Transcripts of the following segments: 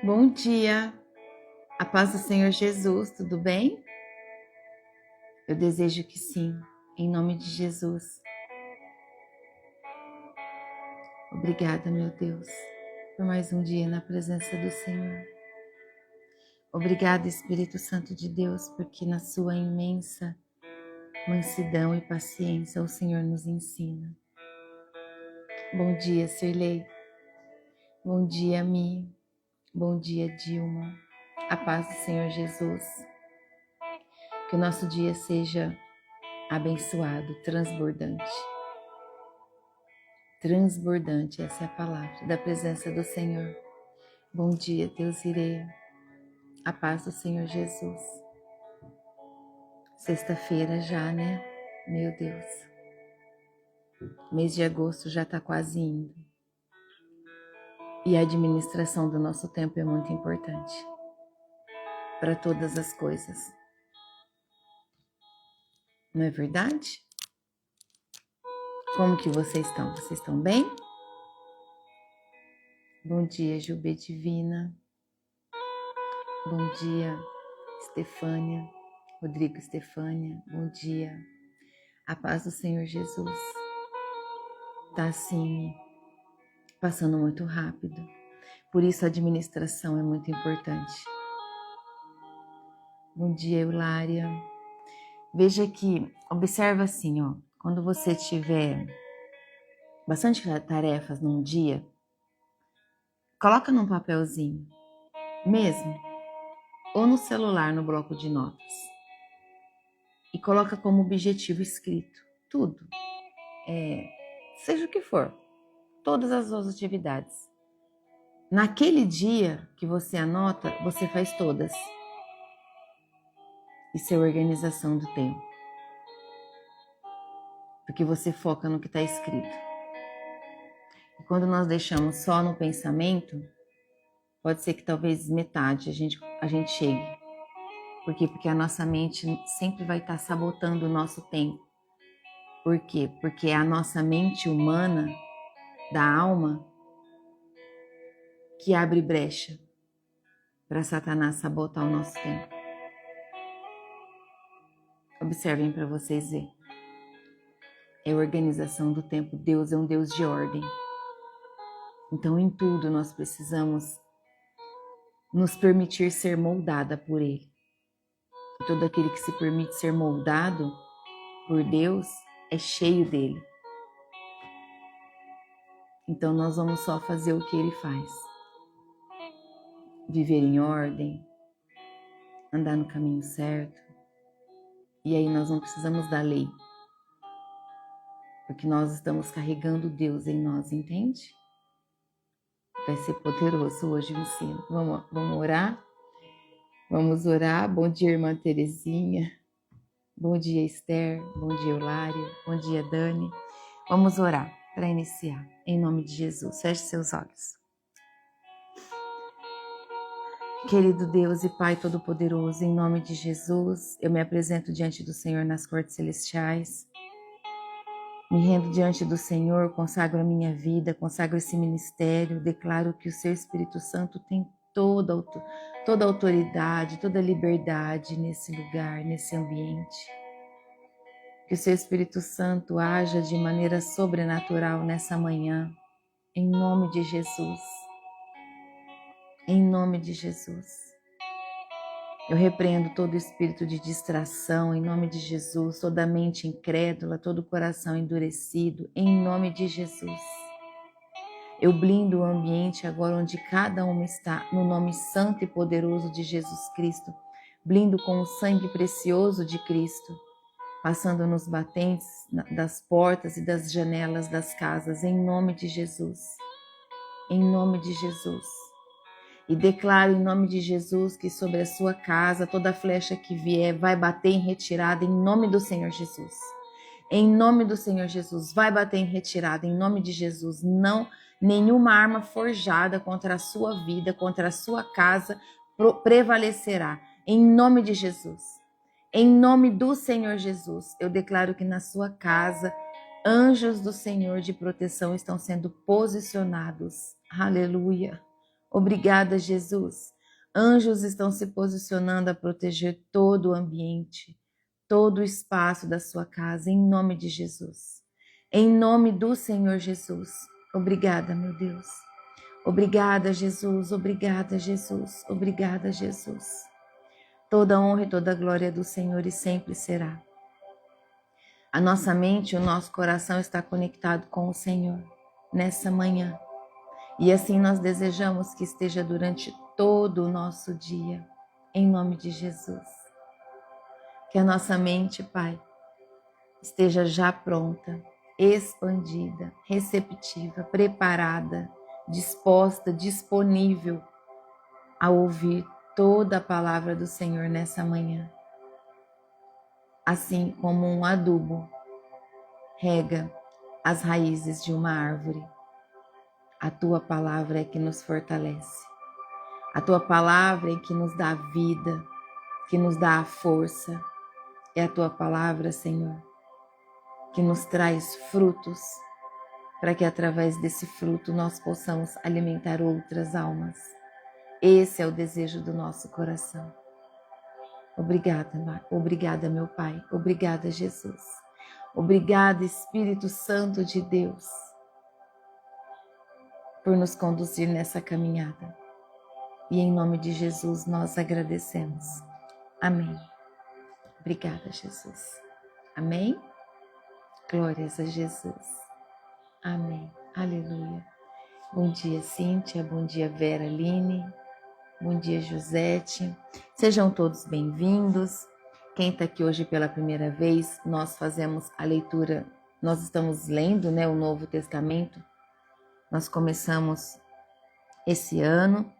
Bom dia, a paz do Senhor Jesus, tudo bem? Eu desejo que sim, em nome de Jesus. Obrigada, meu Deus, por mais um dia na presença do Senhor. Obrigada, Espírito Santo de Deus, porque na sua imensa mansidão e paciência o Senhor nos ensina. Bom dia, Sirlei. Bom dia, Mi. Bom dia, Dilma. A paz do Senhor Jesus. Que o nosso dia seja abençoado, transbordante. Transbordante, essa é a palavra da presença do Senhor. Bom dia, Deus irei. A paz do Senhor Jesus. Sexta-feira já, né? Meu Deus. Mês de agosto já está quase indo. E a administração do nosso tempo é muito importante para todas as coisas. Não é verdade? Como que vocês estão? Vocês estão bem? Bom dia, Jubê Divina. Bom dia, Estefânia. Rodrigo Estefânia. Bom dia. A paz do Senhor Jesus. Tá assim, passando muito rápido. Por isso a administração é muito importante. Bom dia, Eulária. Veja que, observa assim, ó, quando você tiver bastante tarefas num dia, coloca num papelzinho, mesmo, ou no celular, no bloco de notas, e coloca como objetivo escrito, tudo, seja o que for, todas as suas atividades. Naquele dia que você anota, você faz todas. Isso é organização do tempo. Porque você foca no que está escrito. E quando nós deixamos só no pensamento, pode ser que talvez metade a gente chegue. Por quê? Porque a nossa mente sempre vai estar sabotando o nosso tempo. Por quê? Porque é a nossa mente humana, da alma, que abre brecha para Satanás sabotar o nosso tempo. Observem para vocês verem. É organização do tempo. Deus é um Deus de ordem. Então, em tudo nós precisamos nos permitir ser moldada por Ele. E todo aquele que se permite ser moldado por Deus é cheio dele. Então, nós vamos só fazer o que Ele faz. Viver em ordem, andar no caminho certo. E aí nós não precisamos da lei. Porque nós estamos carregando Deus em nós, entende? Vai ser poderoso hoje o ensino. Vamos orar? Vamos orar. Bom dia, irmã Terezinha. Bom dia, Esther. Bom dia, Eulária. Bom dia, Dani. Vamos orar para iniciar. Em nome de Jesus. Feche seus olhos. Querido Deus e Pai Todo-Poderoso, em nome de Jesus, eu me apresento diante do Senhor nas cortes celestiais. Me rendo diante do Senhor, consagro a minha vida, consagro esse ministério, declaro que o Seu Espírito Santo tem toda a autoridade, toda a liberdade nesse lugar, nesse ambiente. Que o Seu Espírito Santo haja de maneira sobrenatural nessa manhã, em nome de Jesus. Em nome de Jesus. Eu repreendo todo espírito de distração, em nome de Jesus, toda mente incrédula, todo coração endurecido, em nome de Jesus. Eu blindo o ambiente agora onde cada uma está, no nome santo e poderoso de Jesus Cristo, blindo com o sangue precioso de Cristo, passando nos batentes das portas e das janelas das casas, em nome de Jesus. Em nome de Jesus. E declaro em nome de Jesus que sobre a sua casa toda flecha que vier vai bater em retirada em nome do Senhor Jesus. Em nome do Senhor Jesus, vai bater em retirada em nome de Jesus. Não, nenhuma arma forjada contra a sua vida, contra a sua casa prevalecerá. Em nome de Jesus. Em nome do Senhor Jesus, eu declaro que na sua casa anjos do Senhor de proteção estão sendo posicionados. Aleluia. Obrigada, Jesus. Anjos estão se posicionando a proteger todo o ambiente, todo o espaço da sua casa, em nome de Jesus. Em nome do Senhor Jesus. Obrigada, meu Deus. Obrigada, Jesus. Obrigada, Jesus. Obrigada, Jesus. Toda honra e toda glória é do Senhor e sempre será. A nossa mente e o nosso coração está conectado com o Senhor nessa manhã. E assim nós desejamos que esteja durante todo o nosso dia, em nome de Jesus. Que a nossa mente, Pai, esteja já pronta, expandida, receptiva, preparada, disposta, disponível a ouvir toda a palavra do Senhor nessa manhã. Assim como um adubo rega as raízes de uma árvore. A tua palavra é que nos fortalece. A tua palavra é que nos dá vida, que nos dá a força. É a tua palavra, Senhor, que nos traz frutos, para que através desse fruto nós possamos alimentar outras almas. Esse é o desejo do nosso coração. Obrigada, meu Pai. Obrigada, Jesus. Obrigada, Espírito Santo de Deus, por nos conduzir nessa caminhada. E em nome de Jesus nós agradecemos. Amém. Obrigada, Jesus. Amém. Glórias a Jesus. Amém. Aleluia. Bom dia, Cíntia. Bom dia, Vera Aline. Bom dia, Josete. Sejam todos bem-vindos. Quem está aqui hoje pela primeira vez, nós fazemos a leitura, nós estamos lendo, o Novo Testamento. Nós começamos esse ano,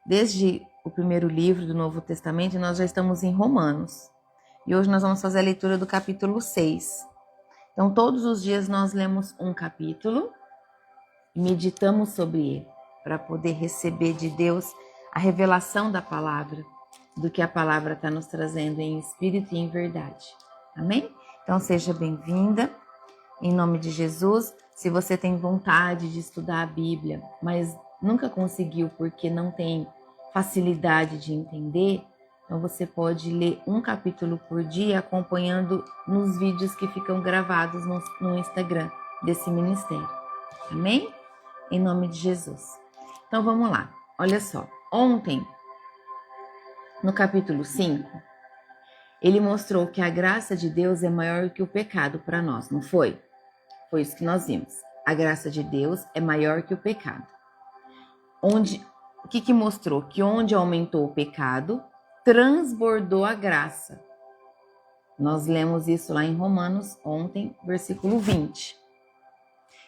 desde o primeiro livro do Novo Testamento, nós já estamos em Romanos. E hoje nós vamos fazer a leitura do capítulo 6. Então, todos os dias nós lemos um capítulo e meditamos sobre ele, para poder receber de Deus a revelação da palavra, do que a palavra está nos trazendo em espírito e em verdade. Amém? Então, seja bem-vinda, em nome de Jesus. Se você tem vontade de estudar a Bíblia, mas nunca conseguiu porque não tem facilidade de entender, então você pode ler um capítulo por dia acompanhando nos vídeos que ficam gravados no Instagram desse ministério. Amém? Em nome de Jesus. Então vamos lá. Olha só. Ontem, no capítulo 5, ele mostrou que a graça de Deus é maior que o pecado para nós, não foi? Foi isso que nós vimos. A graça de Deus é maior que o pecado. O que mostrou? Que onde aumentou o pecado, transbordou a graça. Nós lemos isso lá em Romanos ontem, versículo 20.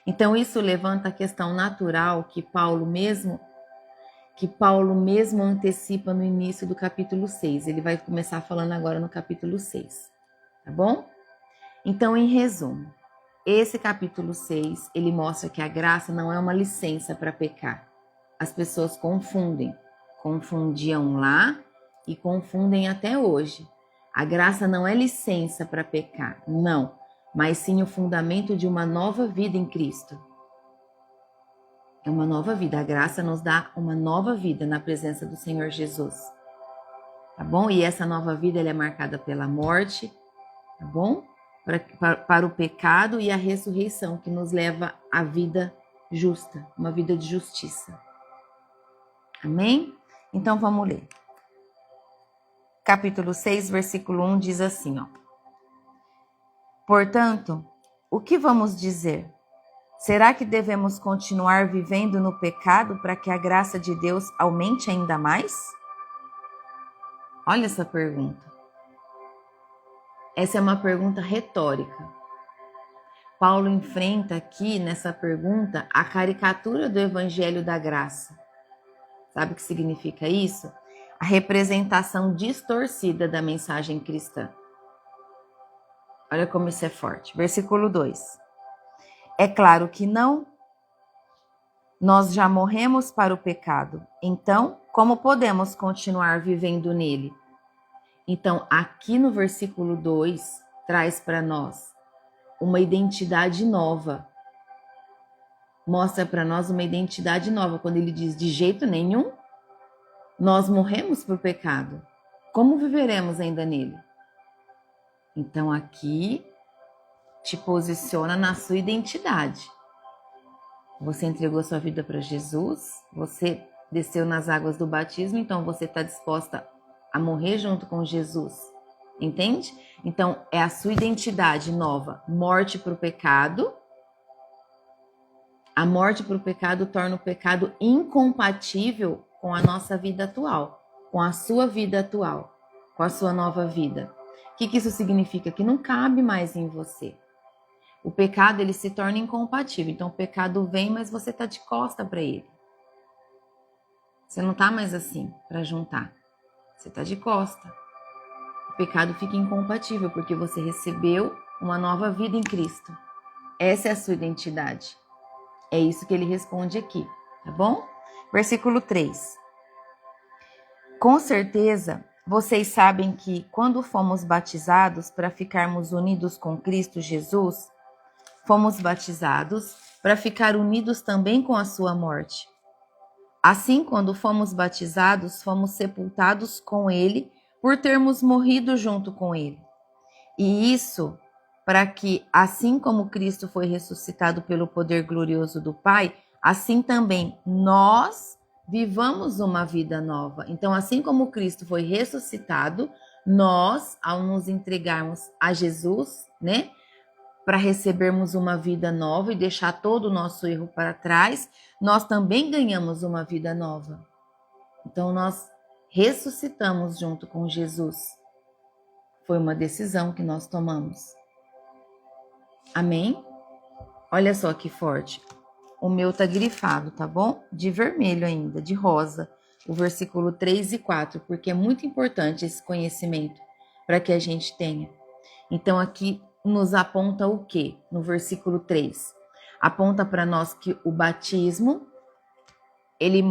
Então isso levanta a questão natural que Paulo mesmo antecipa no início do capítulo 6. Ele vai começar falando agora no capítulo 6, tá bom? Então, em resumo, esse capítulo 6, ele mostra que a graça não é uma licença para pecar. As pessoas confundiam lá e confundem até hoje. A graça não é licença para pecar, não, mas sim o fundamento de uma nova vida em Cristo. É uma nova vida, a graça nos dá uma nova vida na presença do Senhor Jesus, tá bom? E essa nova vida ela é marcada pela morte, tá bom? Para o pecado e a ressurreição, que nos leva à vida justa, uma vida de justiça. Amém? Então vamos ler. Capítulo 6, versículo 1 diz assim, ó. Portanto, o que vamos dizer? Será que devemos continuar vivendo no pecado para que a graça de Deus aumente ainda mais? Olha essa pergunta. Essa é uma pergunta retórica. Paulo enfrenta aqui nessa pergunta a caricatura do evangelho da graça. Sabe o que significa isso? A representação distorcida da mensagem cristã. Olha como isso é forte. Versículo 2. É claro que não. Nós já morremos para o pecado. Então, como podemos continuar vivendo nele? Então, aqui no versículo 2, traz para nós uma identidade nova. Mostra para nós uma identidade nova, quando ele diz, de jeito nenhum, Nós morremos para o pecado. Como viveremos ainda nele? Então aqui te posiciona na sua identidade. Você entregou sua vida para Jesus, você desceu nas águas do batismo, então você está disposta a morrer junto com Jesus. Entende? Então é a sua identidade nova. Morte para o pecado. A morte para o pecado torna o pecado incompatível com a nossa vida atual, com a sua vida atual, com a sua nova vida. O que isso significa? Que não cabe mais em você. O pecado, ele se torna incompatível. Então, o pecado vem, mas você está de costa para ele. Você não está mais assim para juntar. Você está de costa. O pecado fica incompatível porque você recebeu uma nova vida em Cristo. Essa é a sua identidade. É isso que ele responde aqui, tá bom? Versículo 3. Com certeza, vocês sabem que quando fomos batizados para ficarmos unidos com Cristo Jesus, fomos batizados para ficar unidos também com a sua morte. Assim, quando fomos batizados, fomos sepultados com ele por termos morrido junto com ele. E isso para que, assim como Cristo foi ressuscitado pelo poder glorioso do Pai, assim também nós vivamos uma vida nova. Então, assim como Cristo foi ressuscitado, nós, ao nos entregarmos a Jesus, né, para recebermos uma vida nova e deixar todo o nosso erro para trás, nós também ganhamos uma vida nova. Então, nós ressuscitamos junto com Jesus. Foi uma decisão que nós tomamos. Amém? Olha só que forte. O meu tá grifado, tá bom? De vermelho ainda, de rosa. O versículo 3 e 4, porque é muito importante esse conhecimento para que a gente tenha. Então, aqui nos aponta o quê? No versículo 3. Aponta para nós que o batismo, ele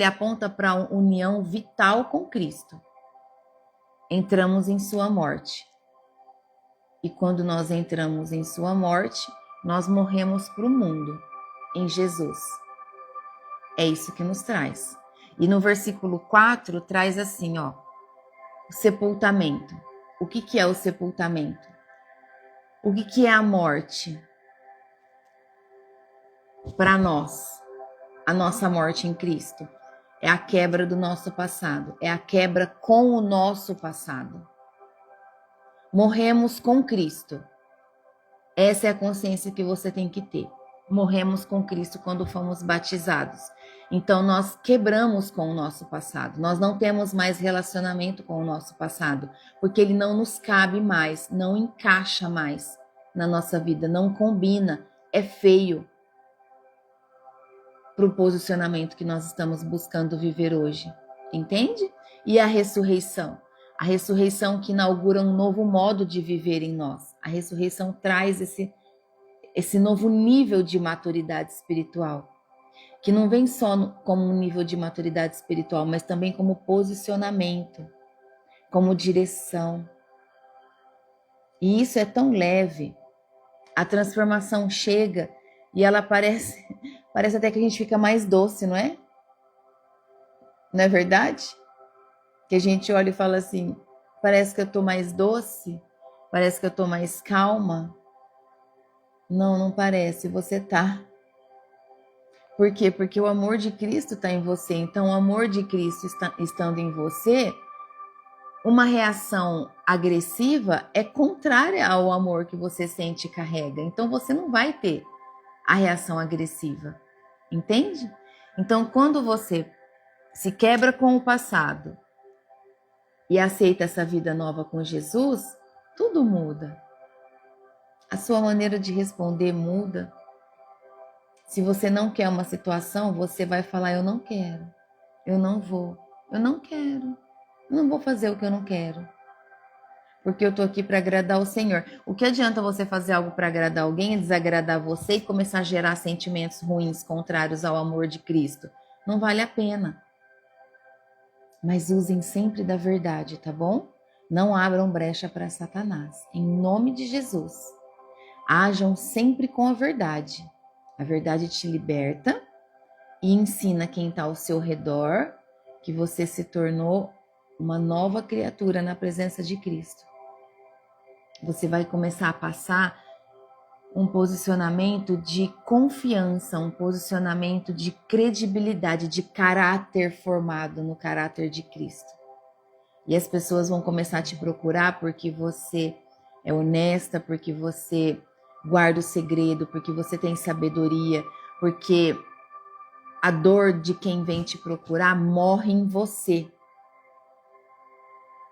aponta para uma união vital com Cristo. Entramos em sua morte. E quando nós entramos em sua morte, nós morremos para o mundo, em Jesus. É isso que nos traz. E no versículo 4 traz assim, ó, o sepultamento. O que é o sepultamento? O que é a morte? Para nós, a nossa morte em Cristo é a quebra do nosso passado, é a quebra com o nosso passado. Morremos com Cristo. Essa é a consciência que você tem que ter. Morremos com Cristo quando fomos batizados. Então, nós quebramos com o nosso passado. Nós não temos mais relacionamento com o nosso passado, porque ele não nos cabe mais, não encaixa mais na nossa vida, não combina, é feio para o posicionamento que nós estamos buscando viver hoje. Entende? E a ressurreição? A ressurreição que inaugura um novo modo de viver em nós. A ressurreição traz esse novo nível de maturidade espiritual, que não vem só como um nível de maturidade espiritual, mas também como posicionamento, como direção. E isso é tão leve. A transformação chega e ela parece até que a gente fica mais doce, não é? Não é verdade? Que a gente olha e fala assim, parece que eu tô mais doce, parece que eu tô mais calma. Não, não parece, você tá. Por quê? Porque o amor de Cristo está em você. Então, o amor de Cristo estando em você, uma reação agressiva é contrária ao amor que você sente e carrega. Então, você não vai ter a reação agressiva. Entende? Então, quando você se quebra com o passado e aceita essa vida nova com Jesus, tudo muda. A sua maneira de responder muda. Se você não quer uma situação, você vai falar, eu não quero, eu não vou, eu não quero, eu não vou fazer o que eu não quero. Porque eu tô aqui para agradar o Senhor. O que adianta você fazer algo para agradar alguém e desagradar você e começar a gerar sentimentos ruins contrários ao amor de Cristo? Não vale a pena. Mas usem sempre da verdade, tá bom? Não abram brecha para Satanás. Em nome de Jesus. Ajam sempre com a verdade. A verdade te liberta e ensina quem está ao seu redor que você se tornou uma nova criatura na presença de Cristo. Você vai começar a passar um posicionamento de confiança, um posicionamento de credibilidade, de caráter formado no caráter de Cristo. E as pessoas vão começar a te procurar porque você é honesta, porque você guarda o segredo, porque você tem sabedoria, porque a dor de quem vem te procurar morre em você.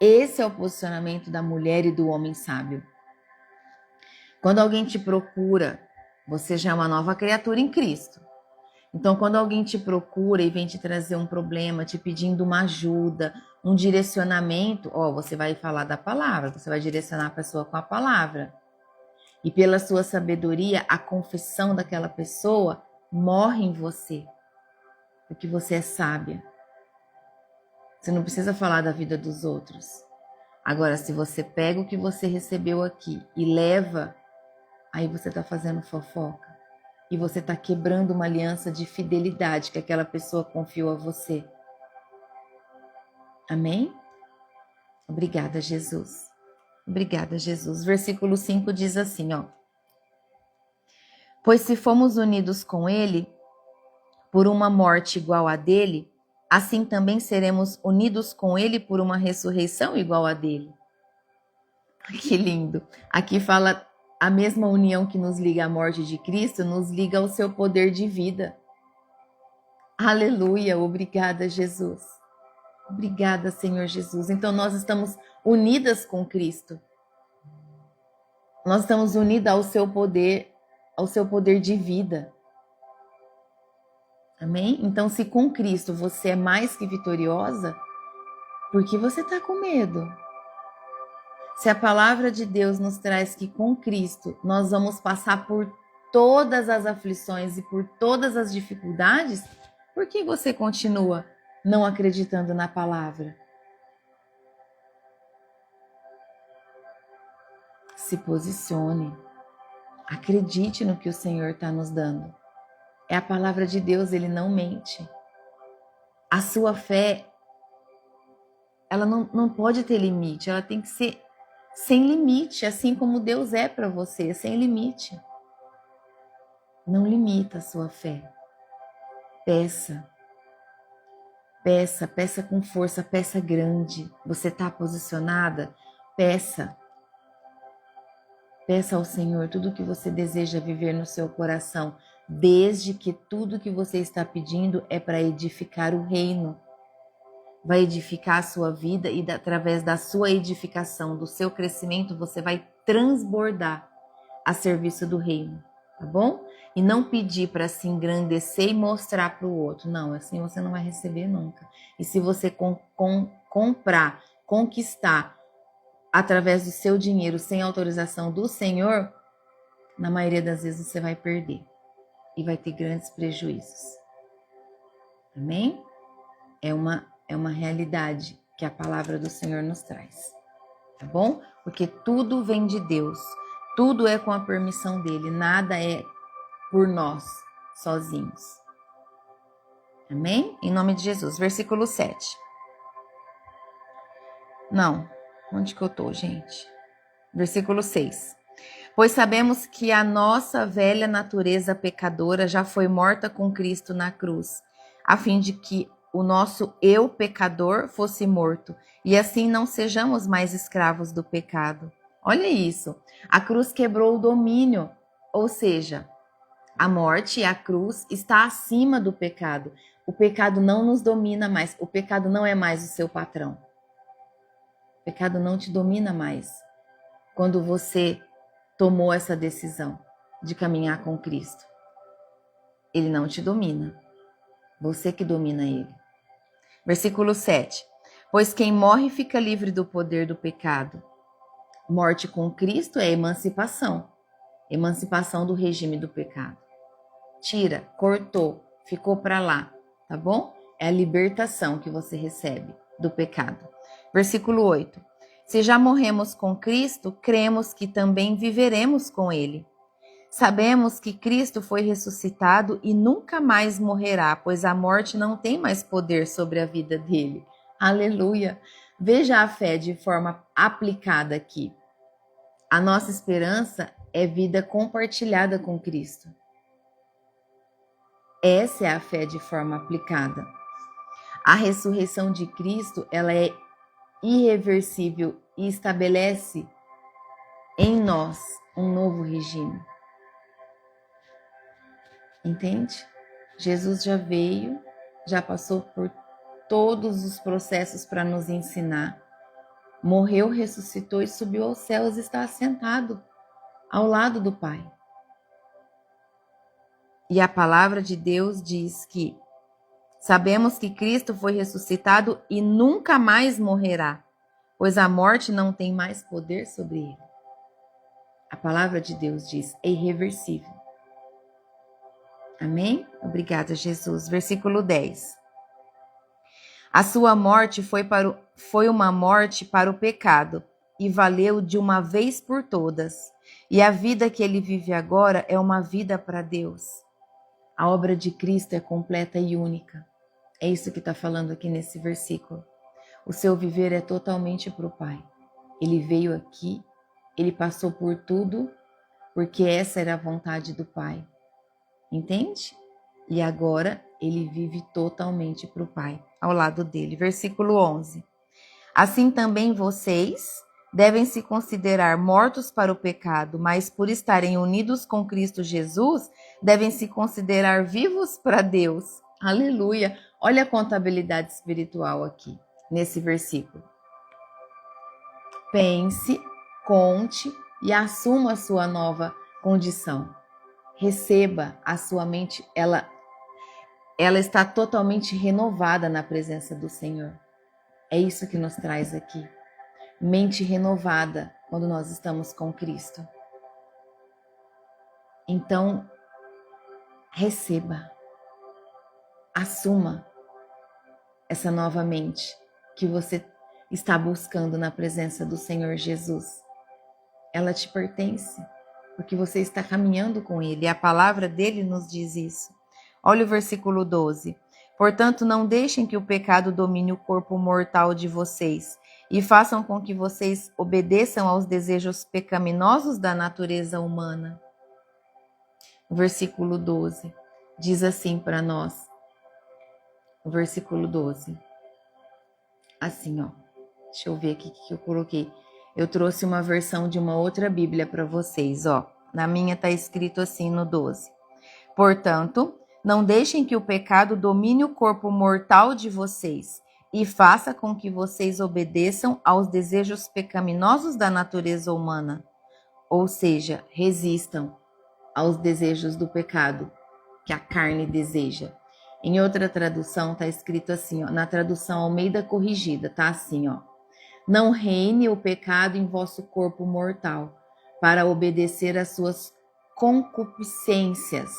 Esse é o posicionamento da mulher e do homem sábio. Quando alguém te procura, você já é uma nova criatura em Cristo. Então, quando alguém te procura e vem te trazer um problema, te pedindo uma ajuda, um direcionamento, você vai falar da palavra, você vai direcionar a pessoa com a palavra. E pela sua sabedoria, a confissão daquela pessoa morre em você, porque você é sábia. Você não precisa falar da vida dos outros. Agora, se você pega o que você recebeu aqui e leva, aí você está fazendo fofoca. E você está quebrando uma aliança de fidelidade que aquela pessoa confiou a você. Amém? Obrigada, Jesus. Obrigada, Jesus. Versículo 5 diz assim, Pois se fomos unidos com ele por uma morte igual a dele, assim também seremos unidos com ele por uma ressurreição igual a dele. Que lindo. Aqui fala a mesma união que nos liga à morte de Cristo, nos liga ao seu poder de vida. Aleluia. Obrigada, Jesus. Obrigada, Senhor Jesus. Então nós estamos unidas com Cristo. Nós estamos unidas ao seu poder de vida. Amém? Então, se com Cristo você é mais que vitoriosa, por que você está com medo? Se a palavra de Deus nos traz que com Cristo nós vamos passar por todas as aflições e por todas as dificuldades, por que você continua não acreditando na palavra? Se posicione. Acredite no que o Senhor está nos dando. É a palavra de Deus, Ele não mente. A sua fé, ela não pode ter limite, ela tem que ser sem limite, assim como Deus é para você, sem limite. Não limita a sua fé. Peça. Peça, peça com força, peça grande. Você está posicionada? Peça. Peça ao Senhor tudo o que você deseja viver no seu coração, desde que tudo que você está pedindo é para edificar o reino. Vai edificar a sua vida e através da sua edificação, do seu crescimento, você vai transbordar a serviço do reino, tá bom? E não pedir para se engrandecer e mostrar para o outro. Não, assim você não vai receber nunca. E se você comprar, conquistar através do seu dinheiro sem autorização do Senhor, na maioria das vezes você vai perder e vai ter grandes prejuízos. Amém? É uma realidade que a palavra do Senhor nos traz, tá bom? Porque tudo vem de Deus, tudo é com a permissão dele, nada é por nós, sozinhos. Amém? Em nome de Jesus. Versículo 7. Não, onde que eu tô, gente? Versículo 6. Pois sabemos que a nossa velha natureza pecadora já foi morta com Cristo na cruz, a fim de que o nosso eu pecador fosse morto, e assim não sejamos mais escravos do pecado. Olha isso, a cruz quebrou o domínio, ou seja, a morte e a cruz está acima do pecado. O pecado não nos domina mais, o pecado não é mais o seu patrão. O pecado não te domina mais quando você tomou essa decisão de caminhar com Cristo. Ele não te domina, você que domina ele. Versículo 7. Pois quem morre fica livre do poder do pecado. Morte com Cristo é emancipação. Emancipação do regime do pecado. Tira, cortou, ficou para lá, tá bom? É a libertação que você recebe do pecado. Versículo 8. Se já morremos com Cristo, cremos que também viveremos com ele. Sabemos que Cristo foi ressuscitado e nunca mais morrerá, pois a morte não tem mais poder sobre a vida dele. Aleluia! Veja a fé de forma aplicada aqui. A nossa esperança é vida compartilhada com Cristo. Essa é a fé de forma aplicada. A ressurreição de Cristo, ela é irreversível e estabelece em nós um novo regime. Entende? Jesus já veio, já passou por todos os processos para nos ensinar. Morreu, ressuscitou e subiu aos céus, está assentado ao lado do Pai. E a palavra de Deus diz que sabemos que Cristo foi ressuscitado e nunca mais morrerá, pois a morte não tem mais poder sobre ele. A palavra de Deus diz, é irreversível. Amém? Obrigada, Jesus. Versículo 10. A sua morte foi uma morte para o pecado e valeu de uma vez por todas. E a vida que ele vive agora é uma vida para Deus. A obra de Cristo é completa e única. É isso que está falando aqui nesse versículo. O seu viver é totalmente para o Pai. Ele veio aqui, ele passou por tudo, porque essa era a vontade do Pai. Entende? E agora ele vive totalmente para o Pai, ao lado dele. Versículo 11. Assim também vocês devem se considerar mortos para o pecado, mas por estarem unidos com Cristo Jesus, devem se considerar vivos para Deus. Aleluia! Olha a contabilidade espiritual aqui, nesse versículo. Pense, conte e assuma a sua nova condição. Receba a sua mente, ela está totalmente renovada na presença do Senhor. É isso que nos traz aqui. Mente renovada quando nós estamos com Cristo. Então, receba, assuma essa nova mente que você está buscando na presença do Senhor Jesus. Ela te pertence, porque você está caminhando com Ele. E a palavra dele nos diz isso. Olha o versículo 12. Portanto, não deixem que o pecado domine o corpo mortal de vocês e façam com que vocês obedeçam aos desejos pecaminosos da natureza humana. O versículo 12 diz assim para nós. O versículo 12. Assim, ó. Deixa eu ver aqui o que eu coloquei. Eu trouxe uma versão de uma outra Bíblia para vocês, ó. Na minha está escrito assim no 12. Portanto, não deixem que o pecado domine o corpo mortal de vocês e faça com que vocês obedeçam aos desejos pecaminosos da natureza humana. Ou seja, resistam aos desejos do pecado que a carne deseja. Em outra tradução está escrito assim, ó, na tradução Almeida Corrigida, tá assim, ó. Não reine o pecado em vosso corpo mortal, para obedecer às suas concupiscências.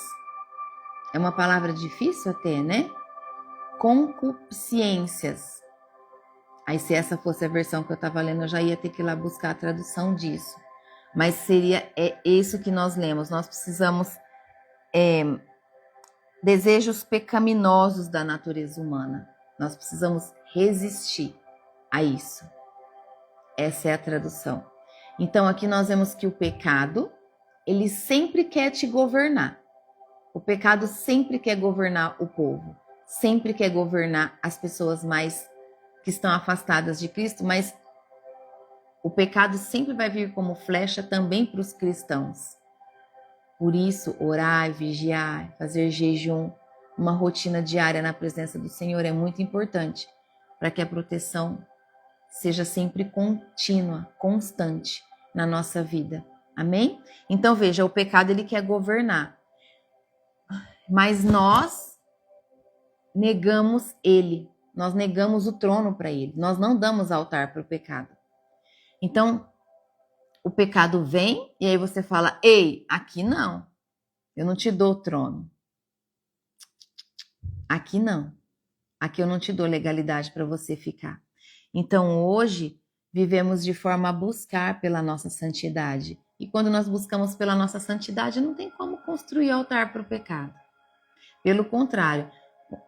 É uma palavra difícil até, né? Concupiscências. Aí se essa fosse a versão que eu estava lendo, eu já ia ter que ir lá buscar a tradução disso. Mas é isso que nós lemos. Nós precisamos desejos pecaminosos da natureza humana. Nós precisamos resistir a isso. Essa é a tradução. Então aqui nós vemos que o pecado, ele sempre quer te governar. O pecado sempre quer governar o povo, sempre quer governar as pessoas mais que estão afastadas de Cristo, mas o pecado sempre vai vir como flecha também para os cristãos. Por isso, orar, vigiar, fazer jejum, uma rotina diária na presença do Senhor é muito importante para que a proteção seja sempre contínua, constante na nossa vida. Amém? Então veja, o pecado ele quer governar. Mas nós negamos ele, nós negamos o trono para ele, nós não damos altar para o pecado. Então, o pecado vem e aí você fala, ei, aqui não, eu não te dou trono. Aqui não, aqui eu não te dou legalidade para você ficar. Então, hoje, vivemos de forma a buscar pela nossa santidade E quando nós buscamos pela nossa santidade, não tem como construir altar para o pecado. Pelo contrário,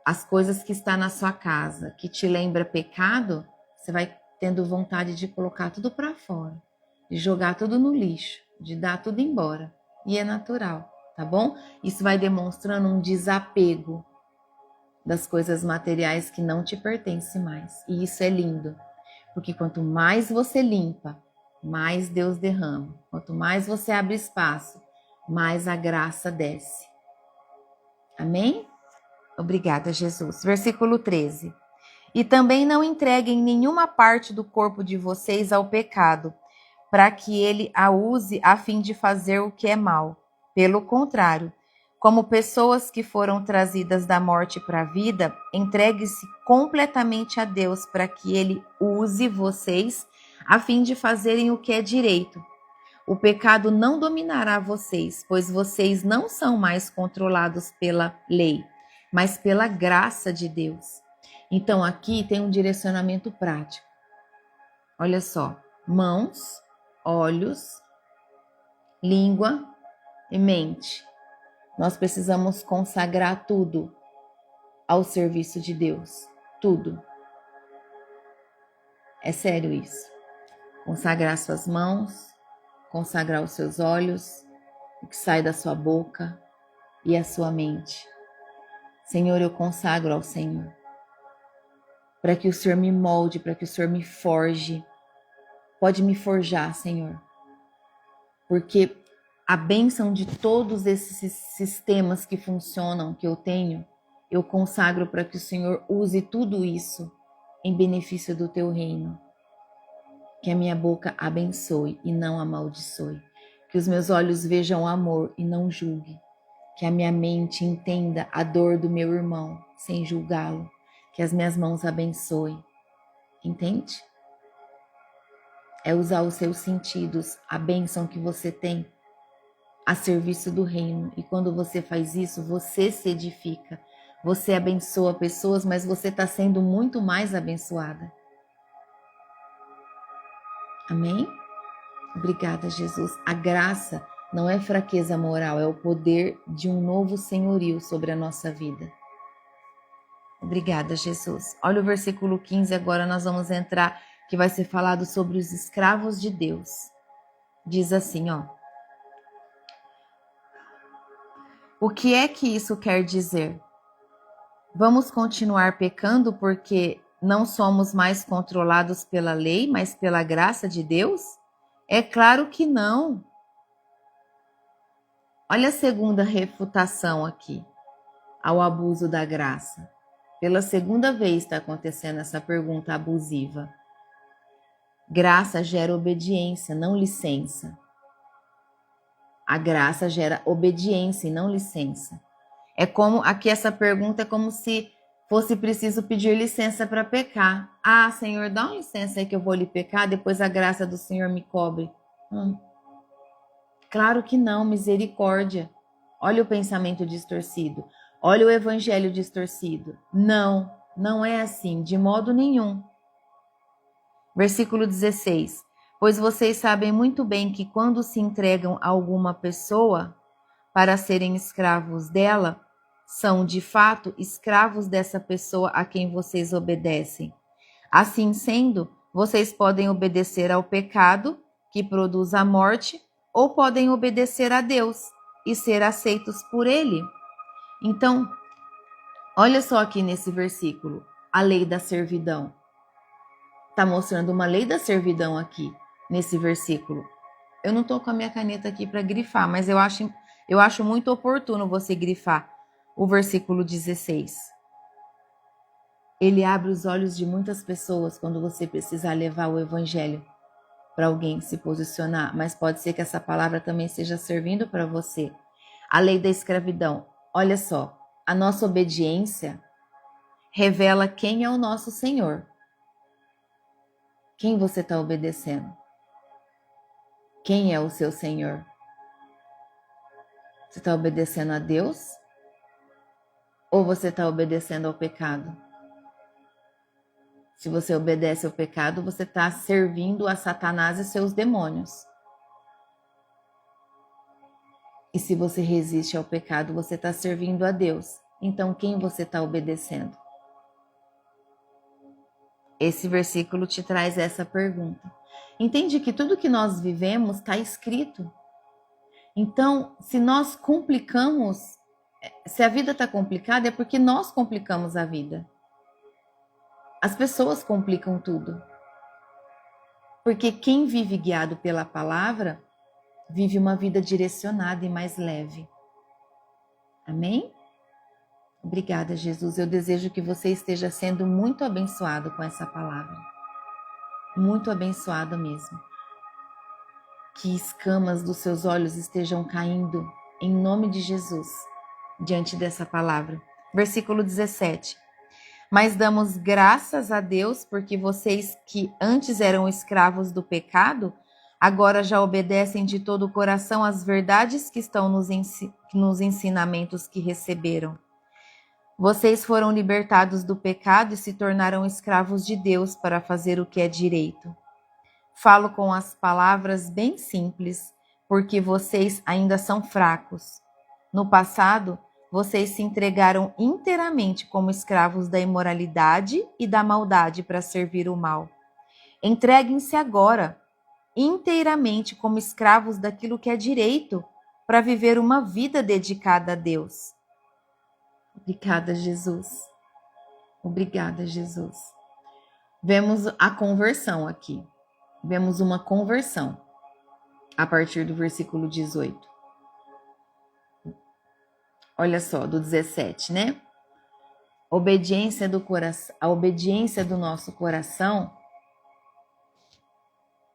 as coisas que estão na sua casa, que te lembra pecado, você vai tendo vontade de colocar tudo para fora, de jogar tudo no lixo, de dar tudo embora. E é natural, tá bom? Isso vai demonstrando um desapego das coisas materiais que não te pertencem mais. E isso é lindo, porque quanto mais você limpa, mais Deus derrama. Quanto mais você abre espaço, mais a graça desce. Amém? Obrigada, Jesus. Versículo 13. E também não entreguem nenhuma parte do corpo de vocês ao pecado, para que ele a use a fim de fazer o que é mal. Pelo contrário, como pessoas que foram trazidas da morte para a vida, entregue-se completamente a Deus para que ele use vocês a fim de fazerem o que é direito. O pecado não dominará vocês, pois vocês não são mais controlados pela lei, mas pela graça de Deus. Então aqui tem um direcionamento prático. Olha só, mãos, olhos, língua e mente. Nós precisamos consagrar tudo ao serviço de Deus. Tudo. É sério isso. Consagrar suas mãos, consagrar os seus olhos, o que sai da sua boca e a sua mente. Senhor, eu consagro ao Senhor. Para que o Senhor me molde, para que o Senhor me forge. Pode me forjar, Senhor. Porque a bênção de todos esses sistemas que funcionam, que eu tenho, eu consagro para que o Senhor use tudo isso em benefício do teu reino. Que a minha boca abençoe e não amaldiçoe. Que os meus olhos vejam amor e não julgue. Que a minha mente entenda a dor do meu irmão sem julgá-lo. Que as minhas mãos abençoem. Entende? É usar os seus sentidos, a bênção que você tem a serviço do reino. E quando você faz isso, você se edifica. Você abençoa pessoas, mas você está sendo muito mais abençoada. Amém? Obrigada, Jesus. A graça não é fraqueza moral, é o poder de um novo senhorio sobre a nossa vida. Obrigada, Jesus. Olha o versículo 15, agora nós vamos entrar, que vai ser falado sobre os escravos de Deus. Diz assim, ó. O que é que isso quer dizer? Vamos continuar pecando porque não somos mais controlados pela lei, mas pela graça de Deus? É claro que não. Olha a segunda refutação aqui ao abuso da graça. Pela segunda vez está acontecendo essa pergunta abusiva. Graça gera obediência, não licença. A graça gera obediência e não licença. É como, aqui essa pergunta é como se fosse preciso pedir licença para pecar. Ah, Senhor, dá uma licença aí que eu vou lhe pecar, depois a graça do Senhor me cobre. Claro que não, misericórdia. Olha o pensamento distorcido. Olha o evangelho distorcido. Não, não é assim, de modo nenhum. Versículo 16. Pois vocês sabem muito bem que quando se entregam a alguma pessoa para serem escravos dela, são de fato escravos dessa pessoa a quem vocês obedecem. Assim sendo, vocês podem obedecer ao pecado, que produz a morte, ou podem obedecer a Deus e ser aceitos por Ele. Então, olha só aqui nesse versículo, a lei da servidão. Está mostrando uma lei da servidão aqui, nesse versículo. Eu não estou com a minha caneta aqui para grifar, mas eu acho muito oportuno você grifar o versículo 16. Ele abre os olhos de muitas pessoas quando você precisar levar o evangelho para alguém se posicionar, mas pode ser que essa palavra também esteja servindo para você. A lei da escravidão. Olha só, a nossa obediência revela quem é o nosso Senhor. Quem você está obedecendo? Quem é o seu Senhor? Você está obedecendo a Deus? Ou você está obedecendo ao pecado? Se você obedece ao pecado, você está servindo a Satanás e seus demônios. E se você resiste ao pecado, você está servindo a Deus. Então, quem você está obedecendo? Esse versículo te traz essa pergunta. Entende que tudo que nós vivemos está escrito. Então, se nós complicamos, se a vida está complicada, é porque nós complicamos a vida. As pessoas complicam tudo. Porque quem vive guiado pela palavra, vive uma vida direcionada e mais leve. Amém? Obrigada, Jesus. Eu desejo que você esteja sendo muito abençoado com essa palavra. Muito abençoado mesmo. Que escamas dos seus olhos estejam caindo em nome de Jesus diante dessa palavra. Versículo 17. Mas damos graças a Deus porque vocês que antes eram escravos do pecado, agora já obedecem de todo o coração às verdades que estão nos ensinamentos que receberam. Vocês foram libertados do pecado e se tornaram escravos de Deus para fazer o que é direito. Falo com as palavras bem simples, porque vocês ainda são fracos. No passado, vocês se entregaram inteiramente como escravos da imoralidade e da maldade para servir o mal. Entreguem-se agora inteiramente como escravos daquilo que é direito, para viver uma vida dedicada a Deus. Obrigada, Jesus. Obrigada, Jesus. Vemos a conversão aqui. Vemos uma conversão a partir do versículo 18. Olha só, do 17, né? A obediência do nosso coração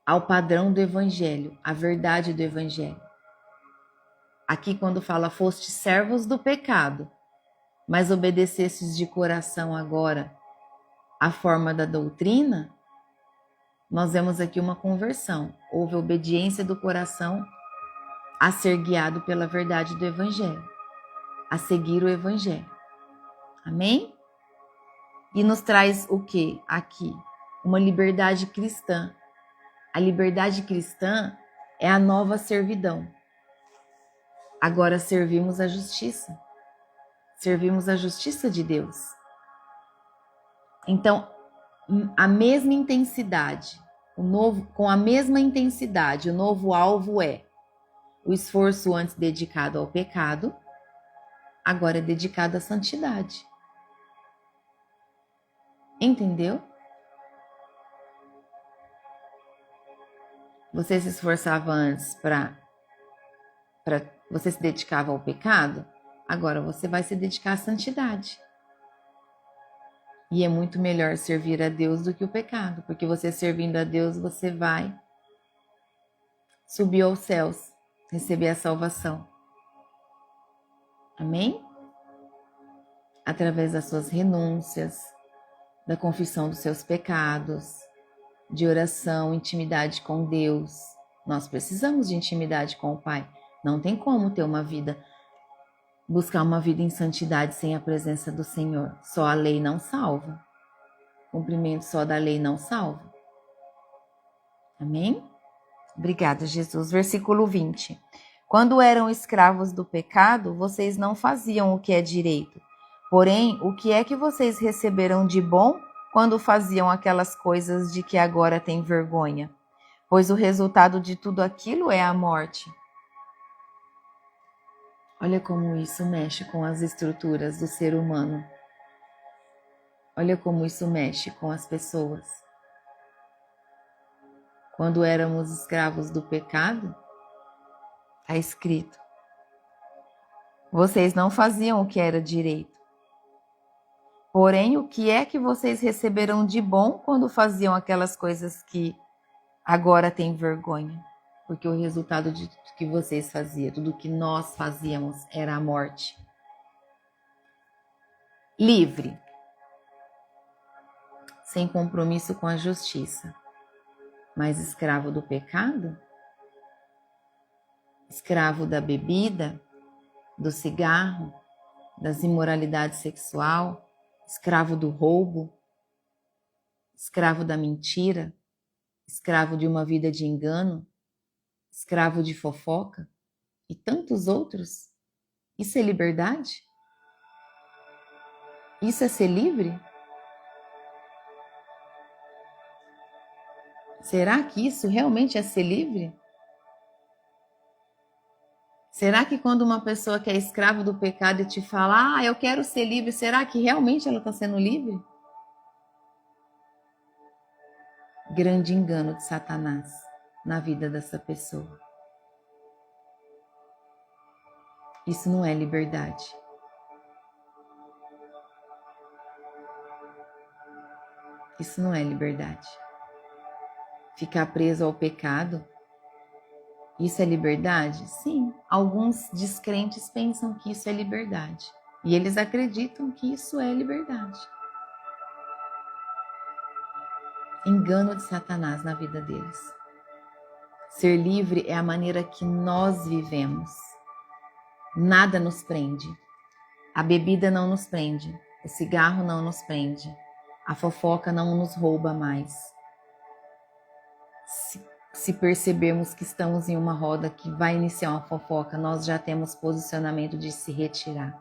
ao padrão do evangelho, a verdade do evangelho. Aqui quando fala, foste servos do pecado, mas obedecestes de coração agora a forma da doutrina, nós vemos aqui uma conversão. Houve obediência do coração a ser guiado pela verdade do evangelho, a seguir o evangelho. Amém? E nos traz o que aqui? Uma liberdade cristã. A liberdade cristã é a nova servidão. Agora servimos a justiça. Servimos a justiça de Deus. Então, a mesma intensidade, com a mesma intensidade, o novo alvo é o esforço antes dedicado ao pecado, agora é dedicado à santidade. Entendeu? Você se esforçava antes para você se dedicava ao pecado, agora você vai se dedicar à santidade. E é muito melhor servir a Deus do que o pecado, porque você servindo a Deus, você vai subir aos céus, receber a salvação. Amém? Através das suas renúncias, da confissão dos seus pecados, de oração, intimidade com Deus. Nós precisamos de intimidade com o Pai. Não tem como ter buscar uma vida em santidade sem a presença do Senhor. Só a lei não salva. O cumprimento só da lei não salva. Amém? Obrigada, Jesus. Versículo 20. Quando eram escravos do pecado, vocês não faziam o que é direito. Porém, o que é que vocês receberam de bom quando faziam aquelas coisas de que agora têm vergonha? Pois o resultado de tudo aquilo é a morte. Olha como isso mexe com as estruturas do ser humano. Olha como isso mexe com as pessoas. Quando éramos escravos do pecado, está escrito: vocês não faziam o que era direito. Porém, o que é que vocês receberam de bom quando faziam aquelas coisas que agora têm vergonha? Porque o resultado de tudo que vocês faziam, tudo que nós fazíamos, era a morte. Livre, sem compromisso com a justiça, mas escravo do pecado, escravo da bebida, do cigarro, das imoralidades sexual, escravo do roubo, escravo da mentira, escravo de uma vida de engano, escravo de fofoca. e tantos outros? Isso é liberdade? Isso é ser livre? Será que isso realmente é ser livre? Será que quando uma pessoa que é escrava do pecado e te fala, eu quero ser livre, será que realmente ela está sendo livre? Grande engano de Satanás na vida dessa pessoa. Isso não é liberdade. Isso não é liberdade. Ficar preso ao pecado, isso é liberdade? Sim, alguns descrentes pensam que isso é liberdade. E eles acreditam que isso é liberdade. Engano de Satanás na vida deles. Ser livre é a maneira que nós vivemos. Nada nos prende. A bebida não nos prende. O cigarro não nos prende. A fofoca não nos rouba mais. Se percebermos que estamos em uma roda que vai iniciar uma fofoca, nós já temos posicionamento de se retirar.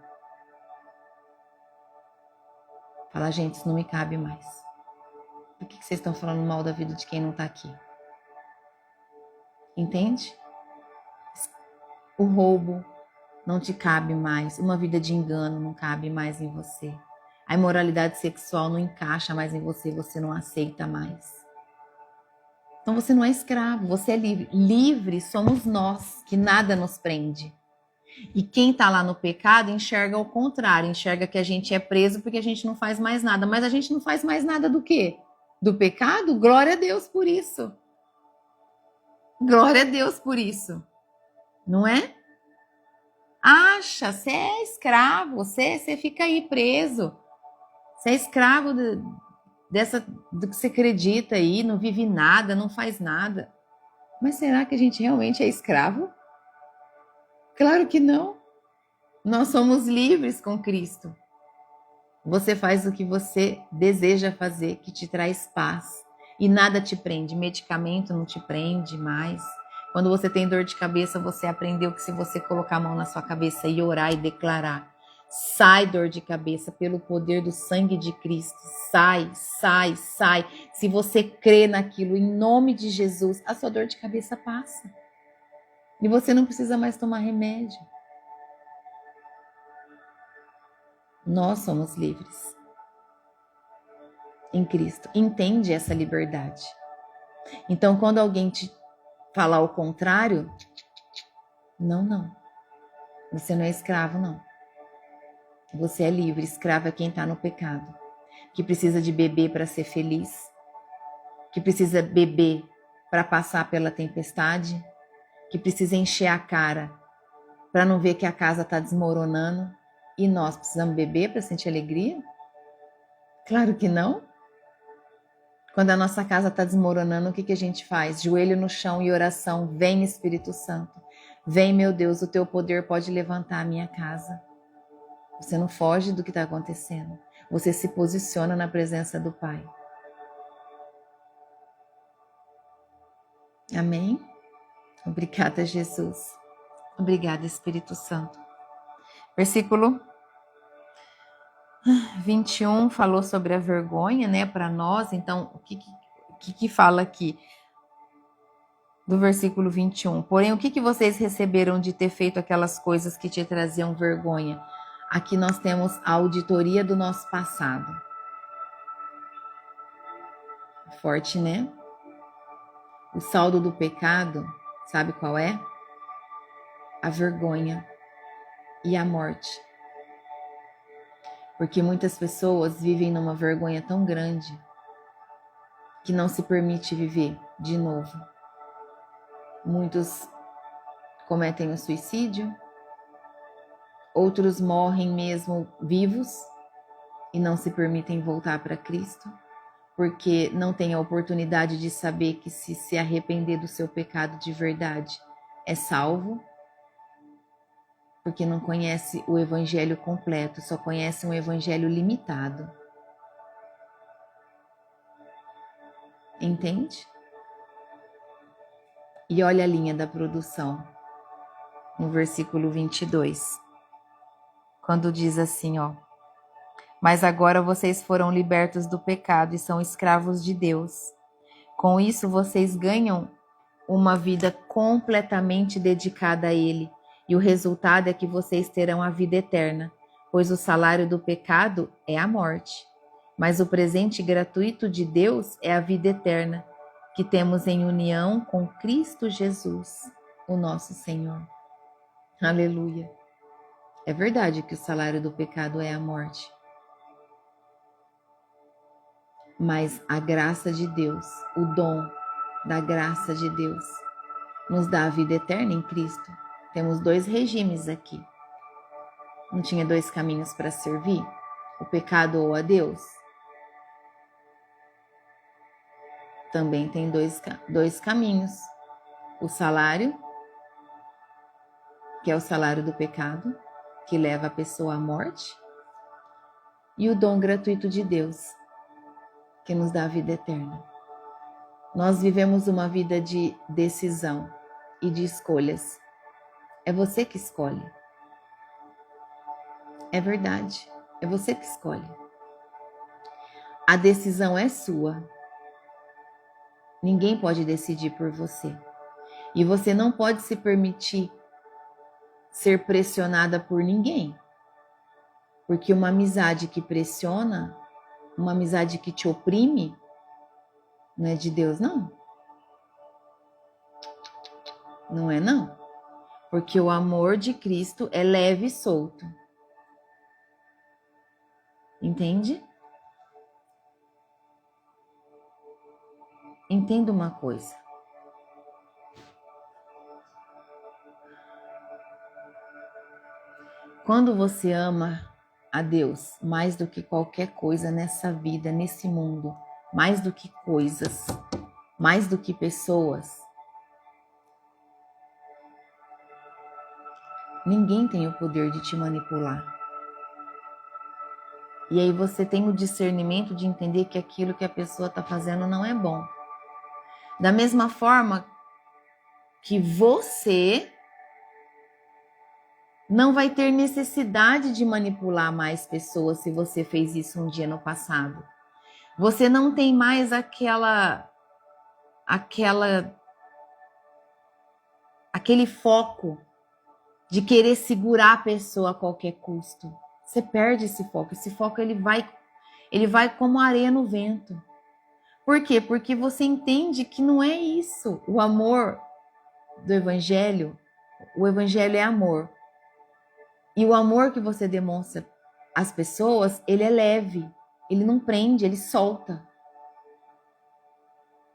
Fala, gente, isso não me cabe mais. Por que vocês estão falando mal da vida de quem não está aqui? Entende? O roubo não te cabe mais. Uma vida de engano não cabe mais em você. A imoralidade sexual não encaixa mais em você, você não aceita mais. Então você não é escravo, você é livre. Livre somos nós, que nada nos prende. E quem está lá no pecado enxerga o contrário, enxerga que a gente é preso porque a gente não faz mais nada. Mas a gente não faz mais nada do quê? Do pecado? Glória a Deus por isso. Glória a Deus por isso. Não é? Acha, você é escravo, você fica aí preso. Você é escravo do que você acredita aí, não vive nada, não faz nada. Mas será que a gente realmente é escravo? Claro que não. Nós somos livres com Cristo. Você faz o que você deseja fazer, que te traz paz. E nada te prende. Medicamento não te prende mais. Quando você tem dor de cabeça, você aprendeu que se você colocar a mão na sua cabeça e orar e declarar, sai dor de cabeça pelo poder do sangue de Cristo. Sai, sai, sai. Se você crê naquilo, em nome de Jesus, a sua dor de cabeça passa. E você não precisa mais tomar remédio. Nós somos livres em Cristo. Entende essa liberdade. Então, quando alguém te falar o contrário, não. Você não é escravo, não. Você é livre. Escravo é quem está no pecado, que precisa de beber para ser feliz, que precisa beber para passar pela tempestade, que precisa encher a cara para não ver que a casa está desmoronando. E nós precisamos beber para sentir alegria? Claro que não. Quando a nossa casa está desmoronando, o que a gente faz? Joelho no chão e oração. Vem, Espírito Santo. Vem, meu Deus, o teu poder pode levantar a minha casa. Você não foge do que está acontecendo. Você se posiciona na presença do Pai. Amém? Obrigada, Jesus. Obrigada, Espírito Santo. Versículo 21 falou sobre a vergonha, né, para nós. Então, o que fala aqui? Do versículo 21. Porém, o que vocês receberam de ter feito aquelas coisas que te traziam vergonha? Aqui nós temos a auditoria do nosso passado. Forte, né? O saldo do pecado, sabe qual é? A vergonha e a morte. Porque muitas pessoas vivem numa vergonha tão grande que não se permite viver de novo. Muitos cometem o suicídio, outros morrem mesmo vivos e não se permitem voltar para Cristo, porque não têm a oportunidade de saber que se arrepender do seu pecado de verdade é salvo, porque não conhece o evangelho completo, só conhece um evangelho limitado. Entende? E olha a linha da produção. no versículo 22, quando diz assim, ó: mas agora vocês foram libertos do pecado e são escravos de Deus. Com isso, vocês ganham uma vida completamente dedicada a Ele, e o resultado é que vocês terão a vida eterna, pois o salário do pecado é a morte. Mas o presente gratuito de Deus é a vida eterna, que temos em união com Cristo Jesus, o nosso Senhor. Aleluia! É verdade que o salário do pecado é a morte. Mas a graça de Deus, o dom da graça de Deus, nos dá a vida eterna em Cristo. Temos 2 regimes aqui. Não tinha 2 caminhos para servir? O pecado ou a Deus? Também tem dois caminhos. O salário, que é o salário do pecado, que leva a pessoa à morte, e o dom gratuito de Deus, que nos dá a vida eterna. Nós vivemos uma vida de decisão e de escolhas. É você que escolhe. É verdade, é você que escolhe. A decisão é sua. Ninguém pode decidir por você. E você não pode se permitir ser pressionada por ninguém. Porque uma amizade que pressiona, uma amizade que te oprime, não é de Deus, não. Não é, não. Porque o amor de Cristo é leve e solto. Entende? Entenda uma coisa. Quando você ama a Deus mais do que qualquer coisa nessa vida, nesse mundo, mais do que coisas, mais do que pessoas, ninguém tem o poder de te manipular. E aí você tem o discernimento de entender que aquilo que a pessoa está fazendo não é bom. Da mesma forma que você não vai ter necessidade de manipular mais pessoas se você fez isso um dia no passado. Você não tem mais aquele foco de querer segurar a pessoa a qualquer custo. Você perde esse foco. Esse foco ele vai como areia no vento. Por quê? Porque você entende que não é isso. O amor do Evangelho, o Evangelho é amor. E o amor que você demonstra às pessoas, ele é leve. Ele não prende, ele solta.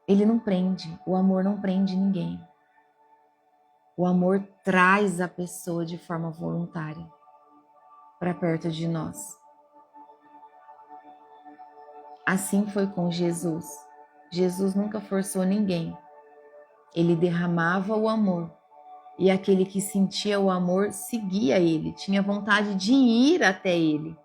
Ele não prende. O amor não prende ninguém. O amor traz a pessoa de forma voluntária para perto de nós. Assim foi com Jesus. Jesus nunca forçou ninguém. Ele derramava o amor. E aquele que sentia o amor seguia ele, tinha vontade de ir até ele.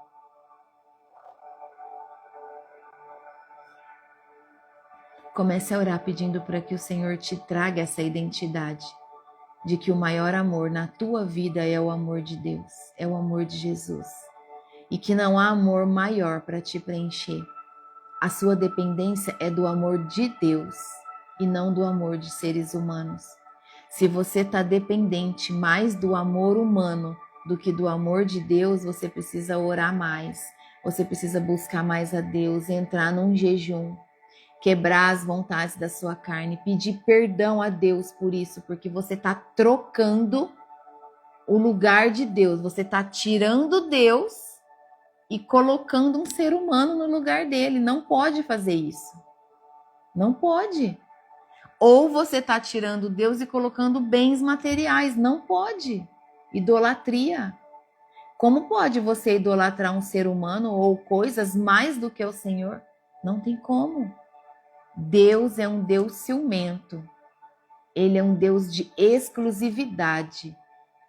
Comece a orar pedindo para que o Senhor te traga essa identidade de que o maior amor na tua vida é o amor de Deus, é o amor de Jesus. E que não há amor maior para te preencher. A sua dependência é do amor de Deus e não do amor de seres humanos. Se você está dependente mais do amor humano do que do amor de Deus, você precisa orar mais. Você precisa buscar mais a Deus, entrar num jejum, quebrar as vontades da sua carne, pedir perdão a Deus por isso, porque você está trocando o lugar de Deus. Você está tirando Deus e colocando um ser humano no lugar dele. Não pode fazer isso. Não pode. Ou você está tirando Deus e colocando bens materiais. Não pode. Idolatria. Como pode você idolatrar um ser humano ou coisas mais do que o Senhor? Não tem como. Deus é um Deus ciumento. Ele é um Deus de exclusividade.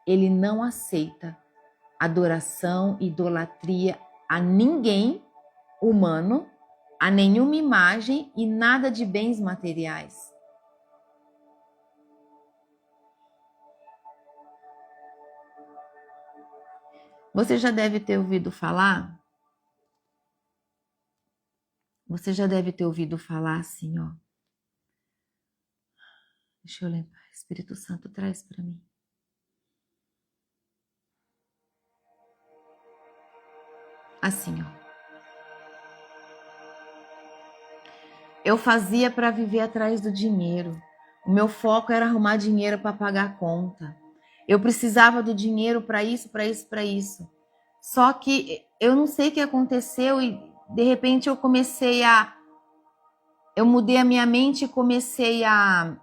Ele não aceita adoração, idolatria a ninguém humano, a nenhuma imagem e nada de bens materiais. Você já deve ter ouvido falar? Você já deve ter ouvido falar assim, ó. Deixa eu lembrar. Espírito Santo traz para mim. Assim, ó. Eu fazia para viver atrás do dinheiro. O meu foco era arrumar dinheiro para pagar a conta. Eu precisava do dinheiro para isso, para isso, para isso. Só que eu não sei o que aconteceu e de repente eu mudei a minha mente e comecei a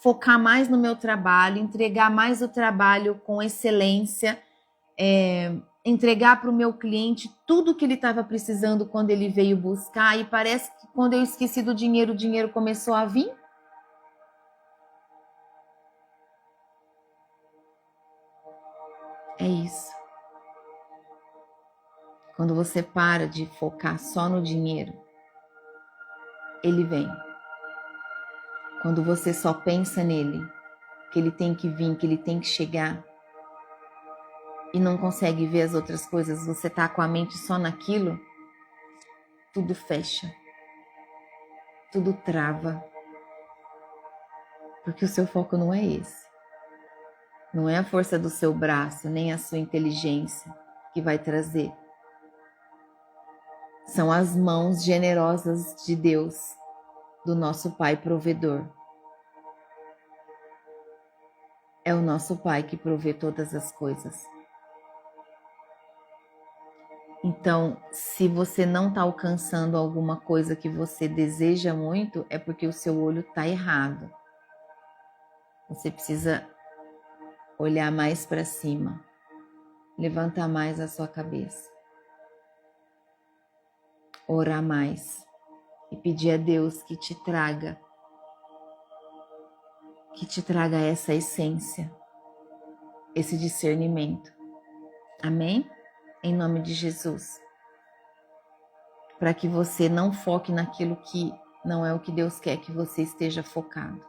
focar mais no meu trabalho, entregar mais o trabalho com excelência, entregar para o meu cliente tudo que ele estava precisando quando ele veio buscar, e parece que quando eu esqueci do dinheiro, o dinheiro começou a vir. É isso. Quando você para de focar só no dinheiro, ele vem. Quando você só pensa nele, que ele tem que vir, que ele tem que chegar, e não consegue ver as outras coisas, você tá com a mente só naquilo, tudo fecha, tudo trava, porque o seu foco não é esse. Não é a força do seu braço, nem a sua inteligência que vai trazer. São as mãos generosas de Deus, do nosso Pai provedor. É o nosso Pai que provê todas as coisas. Então, se você não está alcançando alguma coisa que você deseja muito, é porque o seu olho está errado. Você precisa olhar mais para cima, levantar mais a sua cabeça, orar mais e pedir a Deus que te traga essa essência, esse discernimento. Amém? Em nome de Jesus. Para que você não foque naquilo que não é o que Deus quer que você esteja focado.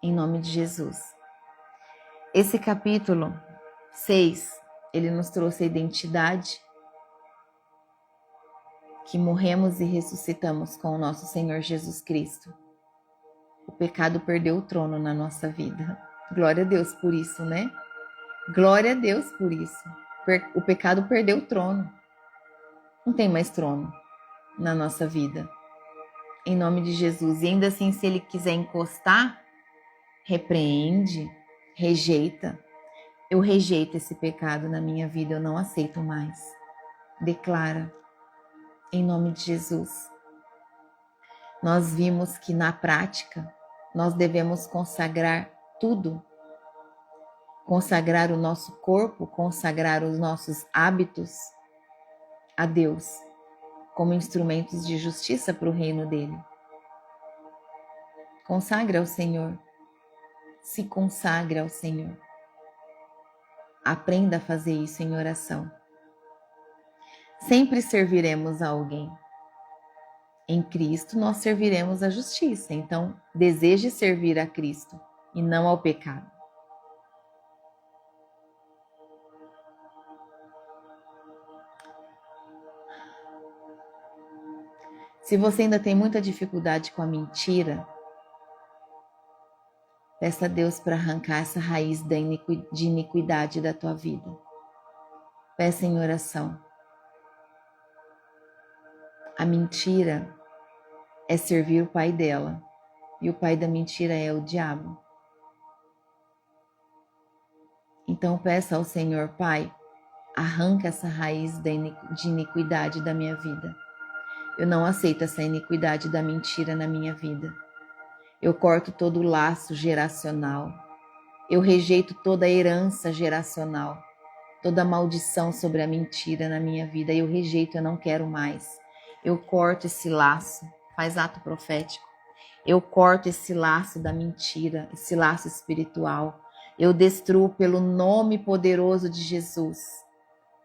Em nome de Jesus. Esse capítulo 6, ele nos trouxe a identidade, que morremos e ressuscitamos com o nosso Senhor Jesus Cristo. O pecado perdeu o trono na nossa vida. Glória a Deus por isso, né? Glória a Deus por isso. O pecado perdeu o trono. Não tem mais trono na nossa vida. Em nome de Jesus. E ainda assim, se ele quiser encostar, repreende, rejeita. Eu rejeito esse pecado na minha vida, eu não aceito mais. Declara, em nome de Jesus. Nós vimos que na prática, nós devemos consagrar tudo. Consagrar o nosso corpo, consagrar os nossos hábitos a Deus, como instrumentos de justiça para o reino dele. Consagre ao Senhor. Se consagre ao Senhor. Aprenda a fazer isso em oração. Sempre serviremos a alguém. Em Cristo nós serviremos a justiça. Então, deseje servir a Cristo e não ao pecado. Se você ainda tem muita dificuldade com a mentira, peça a Deus para arrancar essa raiz de iniquidade da tua vida. Peça em oração. A mentira é servir o pai dela, e o pai da mentira é o diabo. Então peça ao Senhor, Pai, arranca essa raiz de iniquidade da minha vida. Eu não aceito essa iniquidade da mentira na minha vida. Eu corto todo o laço geracional. Eu rejeito toda a herança geracional, toda a maldição sobre a mentira na minha vida. Eu rejeito, eu não quero mais. Eu corto esse laço, faz ato profético. Eu corto esse laço da mentira, esse laço espiritual. Eu destruo pelo nome poderoso de Jesus.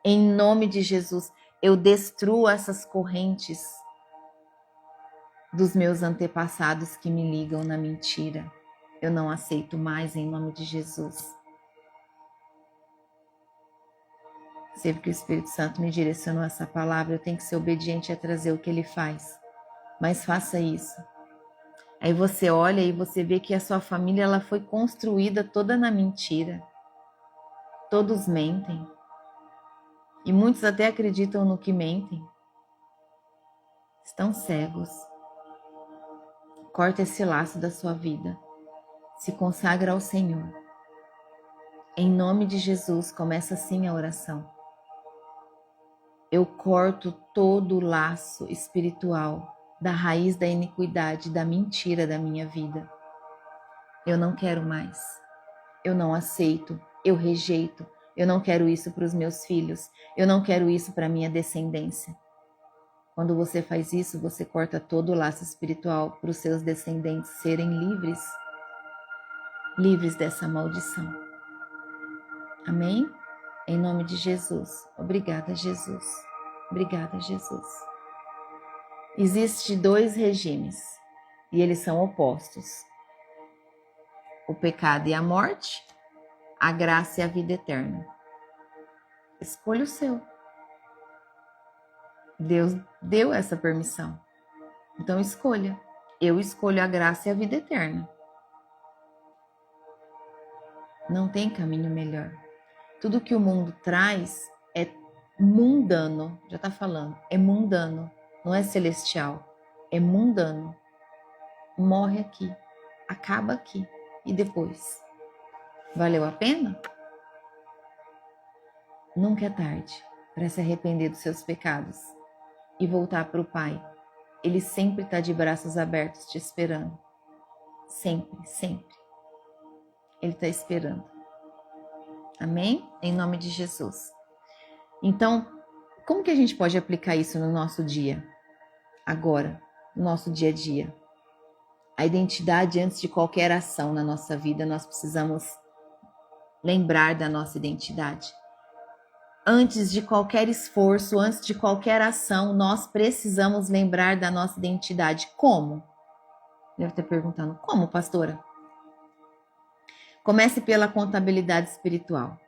Em nome de Jesus, eu destruo essas correntes dos meus antepassados que me ligam na mentira. Eu não aceito mais em nome de Jesus. Sempre que o Espírito Santo me direcionou essa palavra, eu tenho que ser obediente a trazer o que ele faz. Mas faça isso. Aí você olha e você vê que a sua família ela foi construída toda na mentira. Todos mentem. E muitos até acreditam no que mentem. Estão cegos. Corta esse laço da sua vida. Se consagra ao Senhor. Em nome de Jesus, começa assim a oração. Eu corto todo o laço espiritual da raiz da iniquidade, da mentira da minha vida. Eu não quero mais. Eu não aceito. Eu rejeito. Eu não quero isso para os meus filhos. Eu não quero isso para a minha descendência. Quando você faz isso, você corta todo o laço espiritual para os seus descendentes serem livres. Livres dessa maldição. Amém? Em nome de Jesus. Obrigada, Jesus. Obrigada, Jesus. Existem 2 regimes e eles são opostos. O pecado e a morte, a graça e a vida eterna. Escolha o seu. Deus deu essa permissão. Então escolha. Eu escolho a graça e a vida eterna. Não tem caminho melhor. Tudo que o mundo traz é mundano. Já está falando. É mundano. Não é celestial. É mundano. Morre aqui. Acaba aqui. E depois? Valeu a pena? Nunca é tarde para se arrepender dos seus pecados e voltar para o Pai. Ele sempre está de braços abertos te esperando. Sempre, sempre. Ele está esperando. Amém? Em nome de Jesus. Então, como que a gente pode aplicar isso no nosso dia? Agora, no nosso dia a dia. A identidade, antes de qualquer ação na nossa vida, nós precisamos lembrar da nossa identidade. Antes de qualquer esforço, antes de qualquer ação, nós precisamos lembrar da nossa identidade. Como? Deve estar perguntando, como, pastora? Comece pela contabilidade espiritual.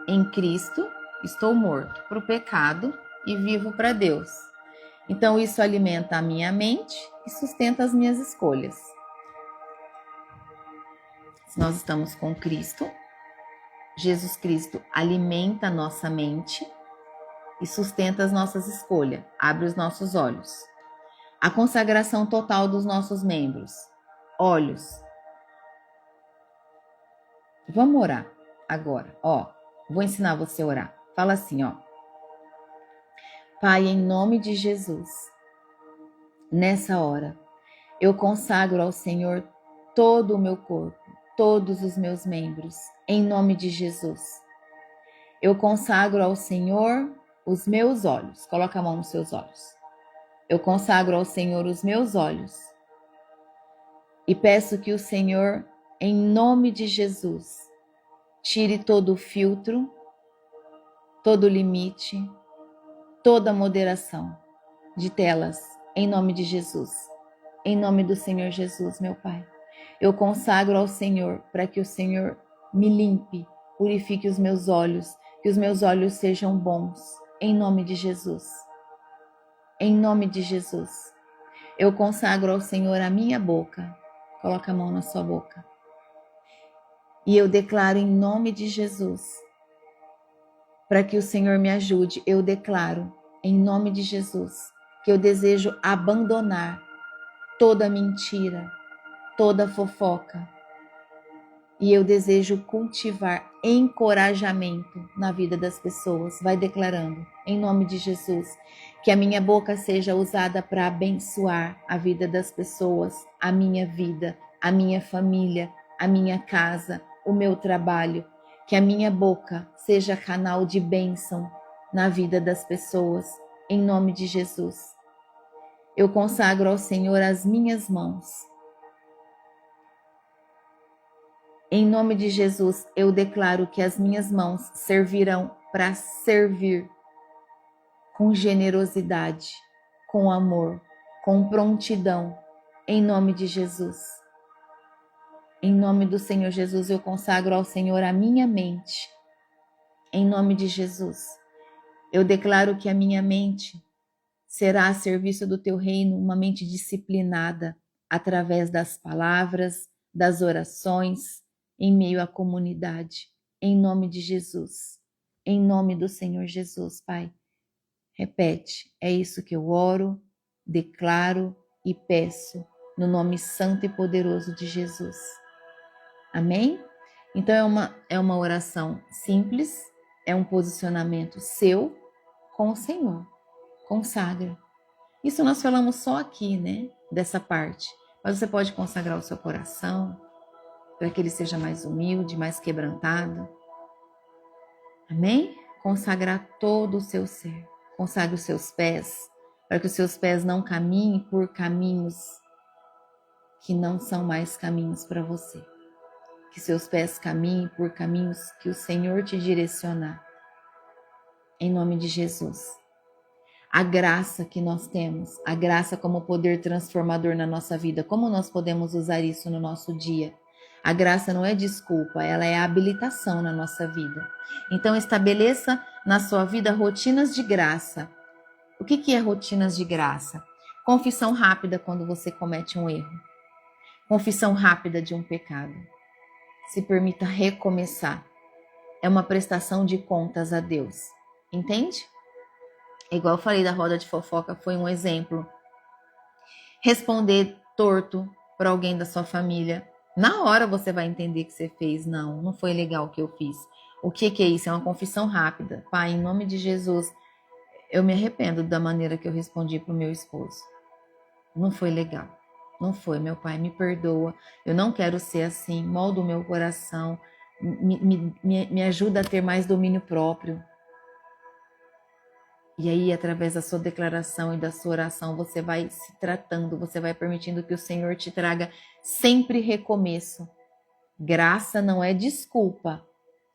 Em Cristo, estou morto para o pecado e vivo para Deus. Então, isso alimenta a minha mente e sustenta as minhas escolhas. Se nós estamos com Cristo, Jesus Cristo alimenta a nossa mente e sustenta as nossas escolhas, abre os nossos olhos. A consagração total dos nossos membros. Olhos. Vamos orar agora, ó. Vou ensinar você a orar. Fala assim, ó. Pai, em nome de Jesus, nessa hora, eu consagro ao Senhor todo o meu corpo, todos os meus membros, em nome de Jesus. Eu consagro ao Senhor os meus olhos. Coloca a mão nos seus olhos. Eu consagro ao Senhor os meus olhos e peço que o Senhor, em nome de Jesus, tire todo o filtro, todo o limite, toda a moderação de telas, em nome de Jesus. Em nome do Senhor Jesus, meu Pai. Eu consagro ao Senhor para que o Senhor me limpe, purifique os meus olhos, que os meus olhos sejam bons, em nome de Jesus. Em nome de Jesus. Eu consagro ao Senhor a minha boca. Coloca a mão na sua boca. E eu declaro em nome de Jesus, para que o Senhor me ajude, eu declaro em nome de Jesus, que eu desejo abandonar toda mentira, toda fofoca. E eu desejo cultivar encorajamento na vida das pessoas. Vai declarando, em nome de Jesus, que a minha boca seja usada para abençoar a vida das pessoas, a minha vida, a minha família, a minha casa, o meu trabalho. Que a minha boca seja canal de bênção na vida das pessoas, em nome de Jesus. Eu consagro ao Senhor as minhas mãos. Em nome de Jesus, eu declaro que as minhas mãos servirão para servir com generosidade, com amor, com prontidão, em nome de Jesus. Em nome do Senhor Jesus, eu consagro ao Senhor a minha mente. Em nome de Jesus, eu declaro que a minha mente será a serviço do teu reino, uma mente disciplinada, através das palavras, das orações, em meio à comunidade. Em nome de Jesus. Em nome do Senhor Jesus, Pai. Repete, é isso que eu oro, declaro e peço, no nome santo e poderoso de Jesus. Amém? Então é uma oração simples, é um posicionamento seu com o Senhor. Consagra. Isso nós falamos só aqui, né? Dessa parte. Mas você pode consagrar o seu coração, para que ele seja mais humilde, mais quebrantado. Amém? Consagrar todo o seu ser. Consagre os seus pés, para que os seus pés não caminhem por caminhos que não são mais caminhos para você. Que seus pés caminhem por caminhos que o Senhor te direcionar. Em nome de Jesus. A graça que nós temos, a graça como poder transformador na nossa vida, como nós podemos usar isso no nosso dia? A graça não é desculpa, ela é habilitação na nossa vida. Então estabeleça na sua vida rotinas de graça. O que é rotinas de graça? Confissão rápida quando você comete um erro. Confissão rápida de um pecado. Se permita recomeçar. É uma prestação de contas a Deus. Entende? Igual eu falei da roda de fofoca, foi um exemplo. Responder torto para alguém da sua família. Na hora você vai entender que você fez. Não foi legal o que eu fiz. O que é isso? É uma confissão rápida. Pai, em nome de Jesus, eu me arrependo da maneira que eu respondi para o meu esposo. Não foi legal. Não foi, meu pai, me perdoa. Eu não quero ser assim. Molda o meu coração. Me ajuda a ter mais domínio próprio. E aí, através da sua declaração e da sua oração, você vai se tratando, você vai permitindo que o Senhor te traga sempre recomeço. Graça não é desculpa,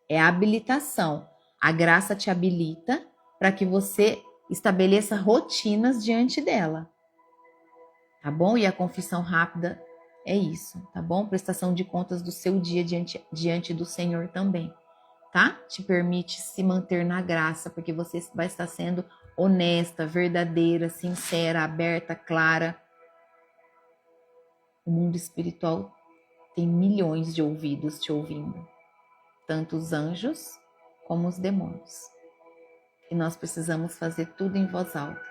é habilitação. A graça te habilita para que você estabeleça rotinas diante dela. Tá bom? E a confissão rápida é isso, tá bom? Prestação de contas do seu dia diante do Senhor também. Tá? Te permite se manter na graça, porque você vai estar sendo honesta, verdadeira, sincera, aberta, clara. O mundo espiritual tem milhões de ouvidos te ouvindo, tanto os anjos como os demônios. E nós precisamos fazer tudo em voz alta.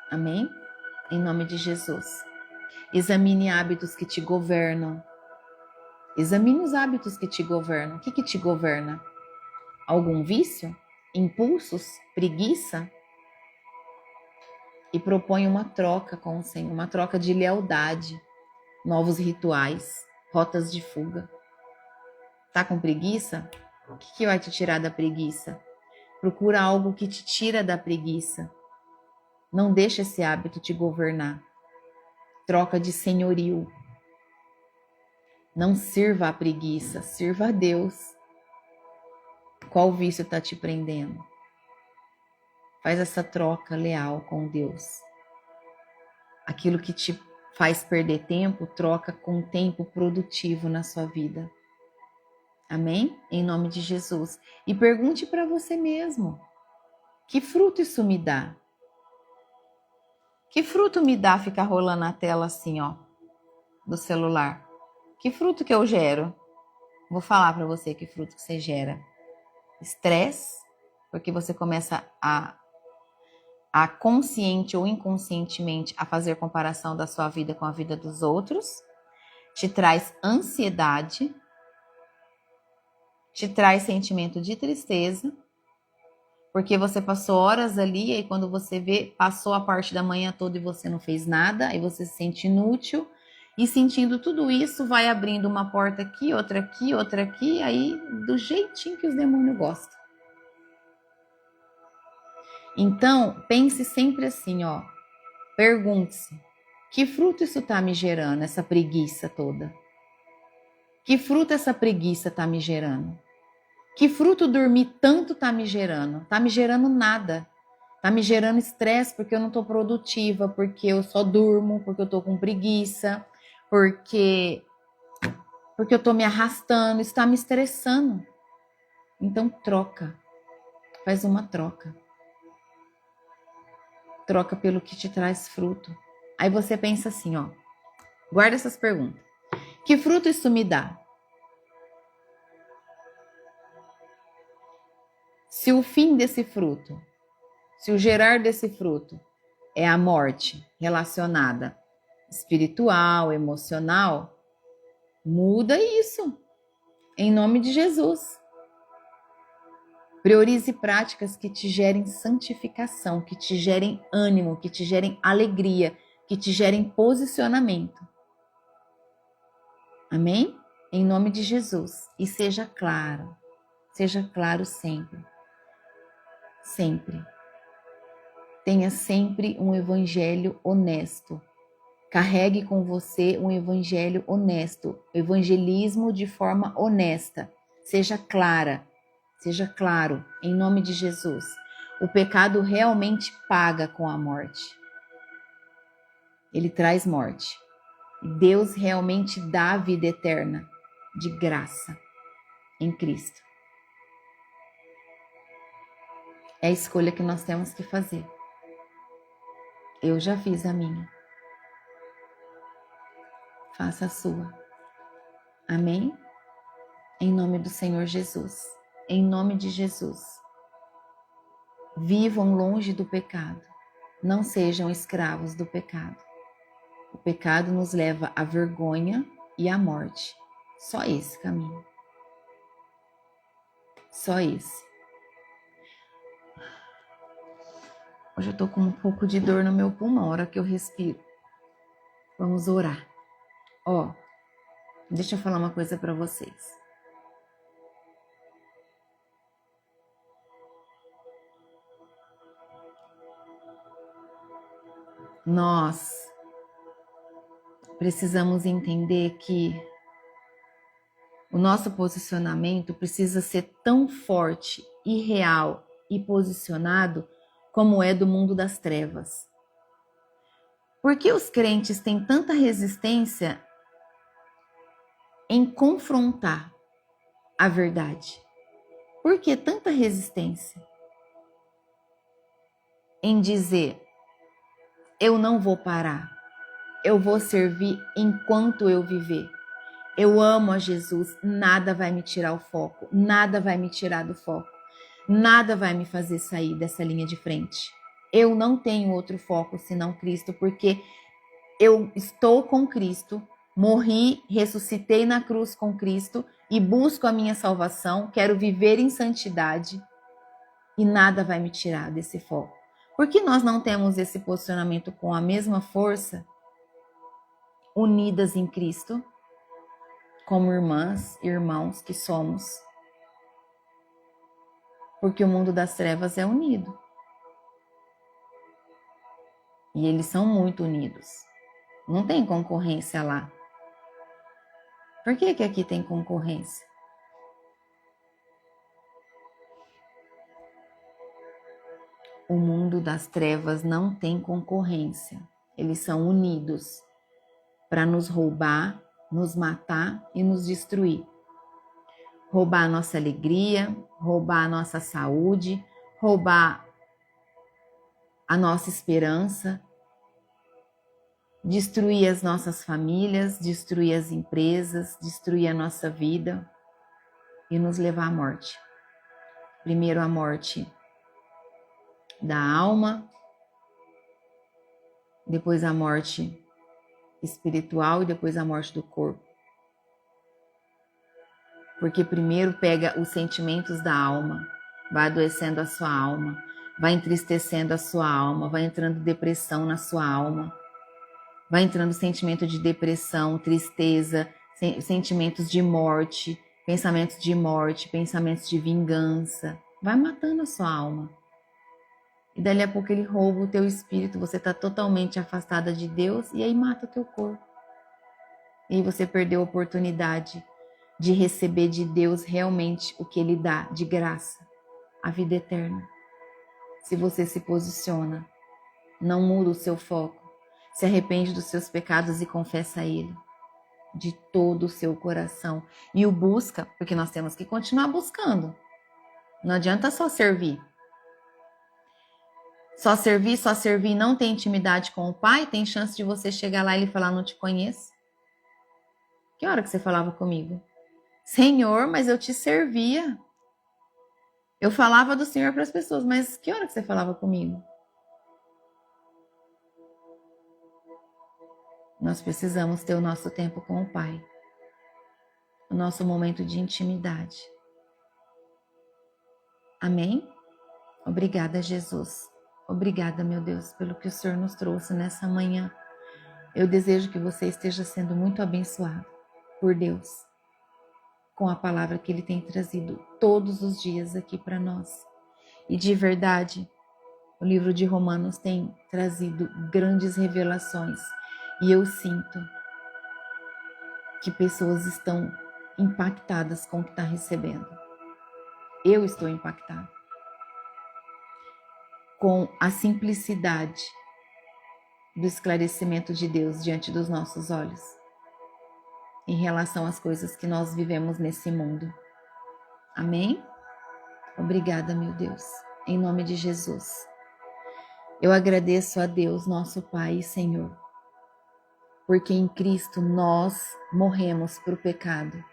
Amém? Em nome de Jesus. Examine hábitos que te governam. Examine os hábitos que te governam. O que te governa? Algum vício? Impulsos? Preguiça? E propõe uma troca com o Senhor, uma troca de lealdade, novos rituais, rotas de fuga. Tá com preguiça? O que vai te tirar da preguiça? Procura algo que te tira da preguiça. Não deixa esse hábito te governar. Troca de senhorio. Não sirva a preguiça, sirva a Deus. Qual vício está te prendendo? Faz essa troca leal com Deus. Aquilo que te faz perder tempo, troca com tempo produtivo na sua vida. Amém? Em nome de Jesus. E pergunte para você mesmo: que fruto isso me dá? Que fruto me dá ficar rolando a tela assim, ó, do celular? Que fruto que eu gero? Vou falar para você que fruto que você gera. Estresse, porque você começa a consciente ou inconscientemente a fazer comparação da sua vida com a vida dos outros. Te traz ansiedade, te traz sentimento de tristeza, porque você passou horas ali e quando você vê, passou a parte da manhã toda e você não fez nada, aí você se sente inútil, e sentindo tudo isso, vai abrindo uma porta aqui, outra aqui, aí do jeitinho que os demônios gostam. Então, pense sempre assim, ó, pergunte-se, que fruto isso tá me gerando, essa preguiça toda? Que fruto essa preguiça tá me gerando? Que fruto dormir tanto tá me gerando? Tá me gerando nada. Tá me gerando estresse porque eu não tô produtiva, porque eu só durmo, porque eu tô com preguiça, porque eu tô me arrastando, isso tá me estressando. Então troca, faz uma troca. Troca pelo que te traz fruto. Aí você pensa assim, ó, guarda essas perguntas. Que fruto isso me dá? Se o fim desse fruto, se o gerar desse fruto é a morte relacionada espiritual, emocional, muda isso, em nome de Jesus. Priorize práticas que te gerem santificação, que te gerem ânimo, que te gerem alegria, que te gerem posicionamento. Amém? Em nome de Jesus. E seja claro sempre. Sempre. Tenha sempre um evangelho honesto. Carregue com você um evangelho honesto. Evangelismo de forma honesta. Seja clara. Seja claro, em nome de Jesus. O pecado realmente paga com a morte. Ele traz morte. E Deus realmente dá a vida eterna de graça em Cristo. É a escolha que nós temos que fazer. Eu já fiz a minha. Faça a sua. Amém? Em nome do Senhor Jesus. Em nome de Jesus. Vivam longe do pecado. Não sejam escravos do pecado. O pecado nos leva à vergonha e à morte. Só esse caminho. Só esse. Hoje eu tô com um pouco de dor no meu pulmão, a hora que eu respiro. Vamos orar. Ó, deixa eu falar uma coisa para vocês. Nós precisamos entender que o nosso posicionamento precisa ser tão forte e real e posicionado como é do mundo das trevas. Por que os crentes têm tanta resistência em confrontar a verdade? Por que tanta resistência em dizer, eu não vou parar, eu vou servir enquanto eu viver? Eu amo a Jesus, nada vai me tirar o foco, nada vai me tirar do foco, nada vai me fazer sair dessa linha de frente. Eu não tenho outro foco senão Cristo, porque eu estou com Cristo, morri, ressuscitei na cruz com Cristo e busco a minha salvação, quero viver em santidade e nada vai me tirar desse foco. Por que nós não temos esse posicionamento com a mesma força, unidas em Cristo? Como irmãs e irmãos que somos. Porque o mundo das trevas é unido. E eles são muito unidos. Não tem concorrência lá. Por que aqui tem concorrência? O mundo das trevas não tem concorrência. Eles são unidos para nos roubar, nos matar e nos destruir. Roubar a nossa alegria, roubar a nossa saúde, roubar a nossa esperança, destruir as nossas famílias, destruir as empresas, destruir a nossa vida e nos levar à morte. Primeiro a morte da alma, depois a morte espiritual e depois a morte do corpo. Porque primeiro pega os sentimentos da alma, vai adoecendo a sua alma, vai entristecendo a sua alma, vai entrando depressão na sua alma, vai entrando sentimento de depressão, tristeza, sentimentos de morte, pensamentos de vingança, vai matando a sua alma. E dali a pouco ele rouba o teu espírito, você está totalmente afastada de Deus e aí mata o teu corpo. E aí você perdeu a oportunidade de receber de Deus realmente o que Ele dá de graça, a vida eterna. Se você se posiciona, não muda o seu foco, se arrepende dos seus pecados e confessa a Ele de todo o seu coração. E o busca, porque nós temos que continuar buscando. Não adianta só servir. Só servir, não tem intimidade com o Pai, tem chance de você chegar lá e ele falar, não te conheço. Que hora que você falava comigo? Senhor, mas eu te servia. Eu falava do Senhor para as pessoas, mas que hora que você falava comigo? Nós precisamos ter o nosso tempo com o Pai. O nosso momento de intimidade. Amém? Obrigada, Jesus. Obrigada, meu Deus, pelo que o Senhor nos trouxe nessa manhã. Eu desejo que você esteja sendo muito abençoado por Deus com a palavra que Ele tem trazido todos os dias aqui para nós. E de verdade, o livro de Romanos tem trazido grandes revelações. E eu sinto que pessoas estão impactadas com o que está recebendo. Eu estou impactada com a simplicidade do esclarecimento de Deus diante dos nossos olhos, em relação às coisas que nós vivemos nesse mundo. Amém? Obrigada, meu Deus, em nome de Jesus. Eu agradeço a Deus, nosso Pai e Senhor, porque em Cristo nós morremos para o pecado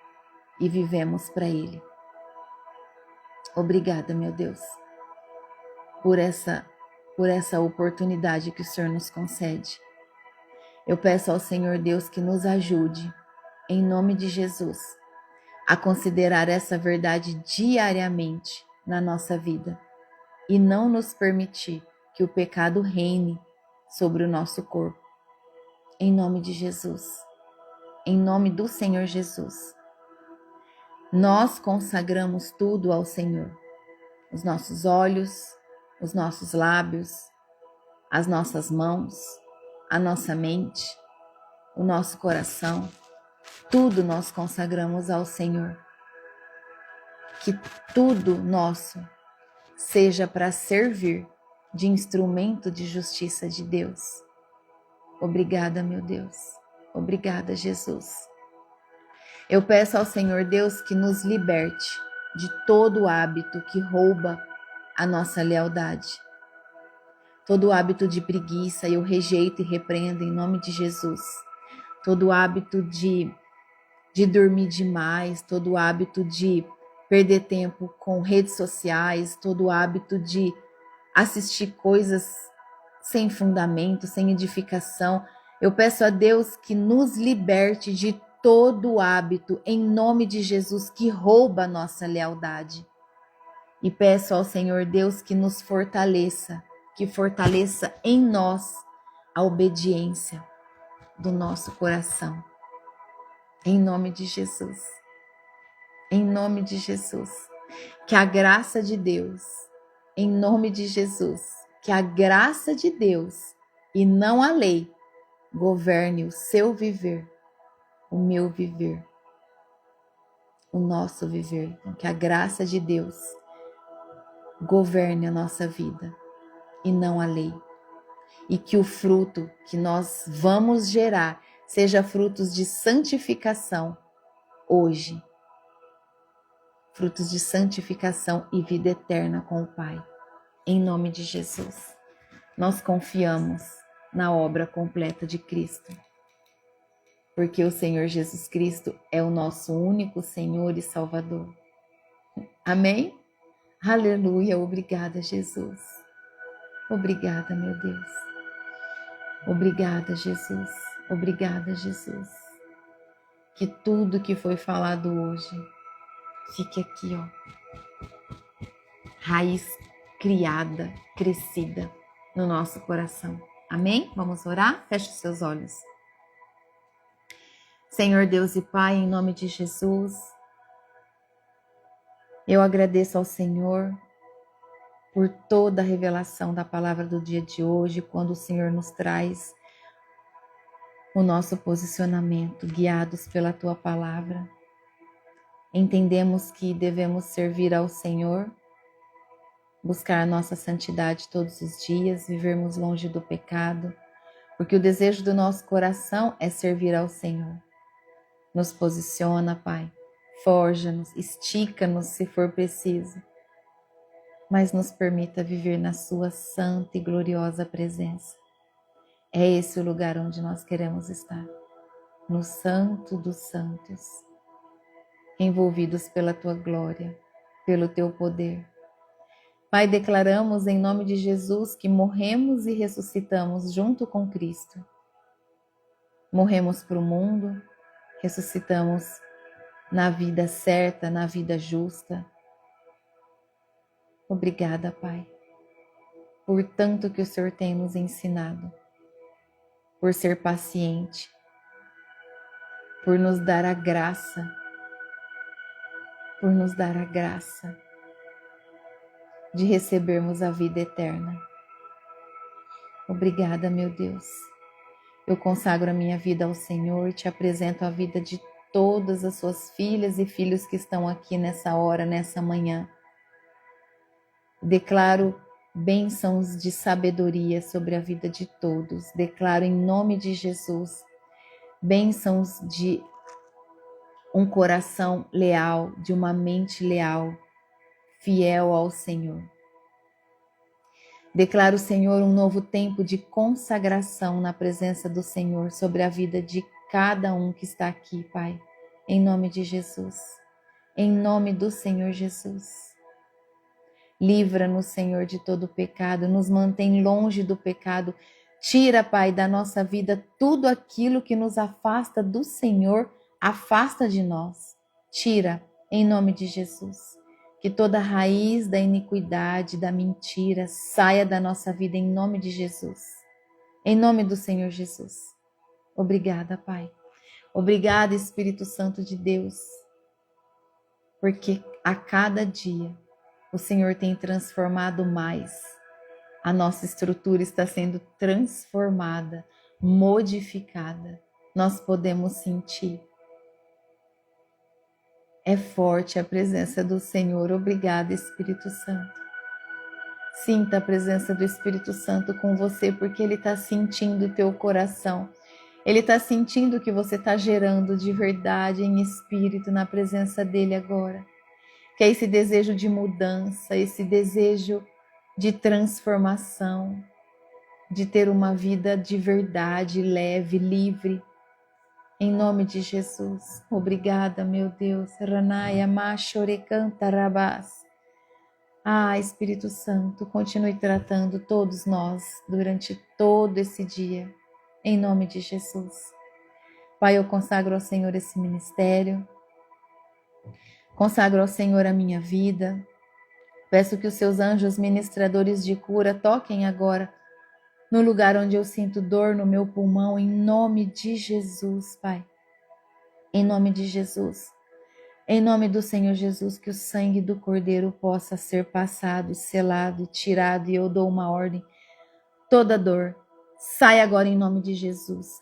e vivemos para Ele. Obrigada, meu Deus, por essa oportunidade que o Senhor nos concede. Eu peço ao Senhor Deus que nos ajude, em nome de Jesus, a considerar essa verdade diariamente na nossa vida e não nos permitir que o pecado reine sobre o nosso corpo. Em nome de Jesus, em nome do Senhor Jesus, nós consagramos tudo ao Senhor, os nossos olhos, os nossos lábios, as nossas mãos, a nossa mente, o nosso coração, tudo nós consagramos ao Senhor. Que tudo nosso seja para servir de instrumento de justiça de Deus. Obrigada, meu Deus. Obrigada, Jesus. Eu peço ao Senhor Deus que nos liberte de todo hábito que rouba a nossa lealdade. Todo hábito de preguiça eu rejeito e repreendo em nome de Jesus. Todo hábito de dormir demais, todo hábito de perder tempo com redes sociais, todo hábito de assistir coisas sem fundamento, sem edificação. Eu peço a Deus que nos liberte de todo hábito, em nome de Jesus, que rouba a nossa lealdade. E peço ao Senhor Deus que nos fortaleça, que fortaleça em nós a obediência do nosso coração. Em nome de Jesus. Em nome de Jesus. Que a graça de Deus, em nome de Jesus, que a graça de Deus e não a lei governe o seu viver, o meu viver, o nosso viver. Que a graça de Deus governe a nossa vida e não a lei. E que o fruto que nós vamos gerar seja frutos de santificação hoje. Frutos de santificação e vida eterna com o Pai. Em nome de Jesus. Nós confiamos na obra completa de Cristo. Porque o Senhor Jesus Cristo é o nosso único Senhor e Salvador. Amém? Aleluia. Obrigada, Jesus. Obrigada, meu Deus. Obrigada, Jesus. Obrigada, Jesus. Que tudo que foi falado hoje fique aqui, ó. Raiz criada, crescida no nosso coração. Amém? Vamos orar? Feche os seus olhos. Senhor Deus e Pai, em nome de Jesus, eu agradeço ao Senhor por toda a revelação da palavra do dia de hoje, quando o Senhor nos traz o nosso posicionamento, guiados pela Tua palavra. Entendemos que devemos servir ao Senhor, buscar a nossa santidade todos os dias, vivermos longe do pecado, porque o desejo do nosso coração é servir ao Senhor. Nos posiciona, Pai, forja-nos, estica-nos se for preciso, mas nos permita viver na sua santa e gloriosa presença. É esse o lugar onde nós queremos estar, no Santo dos Santos, envolvidos pela tua glória, pelo teu poder. Pai, declaramos em nome de Jesus que morremos e ressuscitamos junto com Cristo. Morremos para o mundo, ressuscitamos na vida certa, na vida justa. Obrigada, Pai, por tanto que o Senhor tem nos ensinado, por ser paciente, por nos dar a graça, de recebermos a vida eterna. Obrigada, meu Deus. Eu consagro a minha vida ao Senhor, te apresento a vida de todas as suas filhas e filhos que estão aqui nessa hora, nessa manhã. Declaro bênçãos de sabedoria sobre a vida de todos. Declaro em nome de Jesus bênçãos de um coração leal, de uma mente leal, fiel ao Senhor. Declaro, Senhor, um novo tempo de consagração na presença do Senhor sobre a vida de cada um que está aqui, Pai, em nome de Jesus, em nome do Senhor Jesus. Livra-nos, Senhor, de todo pecado, nos mantém longe do pecado. Tira, Pai, da nossa vida tudo aquilo que nos afasta do Senhor, afasta de nós. Tira, em nome de Jesus. Que toda raiz da iniquidade, da mentira, saia da nossa vida em nome de Jesus. Em nome do Senhor Jesus. Obrigada, Pai. Obrigada, Espírito Santo de Deus. Porque a cada dia o Senhor tem transformado mais. A nossa estrutura está sendo transformada, modificada. Nós podemos sentir. É forte a presença do Senhor. Obrigada, Espírito Santo. Sinta a presença do Espírito Santo com você, porque Ele está sentindo o teu coração. Ele está sentindo o que você está gerando de verdade em espírito na presença dEle agora. Que é esse desejo de mudança, esse desejo de transformação, de ter uma vida de verdade, leve, livre. Em nome de Jesus. Obrigada, meu Deus. Ranaya Machorecanta Rabás. Espírito Santo, continue tratando todos nós durante todo esse dia. Em nome de Jesus. Pai, eu consagro ao Senhor esse ministério. Consagro ao Senhor a minha vida. Peço que os seus anjos ministradores de cura toquem agora no lugar onde eu sinto dor no meu pulmão, em nome de Jesus, Pai. Em nome de Jesus. Em nome do Senhor Jesus, que o sangue do Cordeiro possa ser passado, selado, tirado, e eu dou uma ordem. Toda dor, sai agora em nome de Jesus.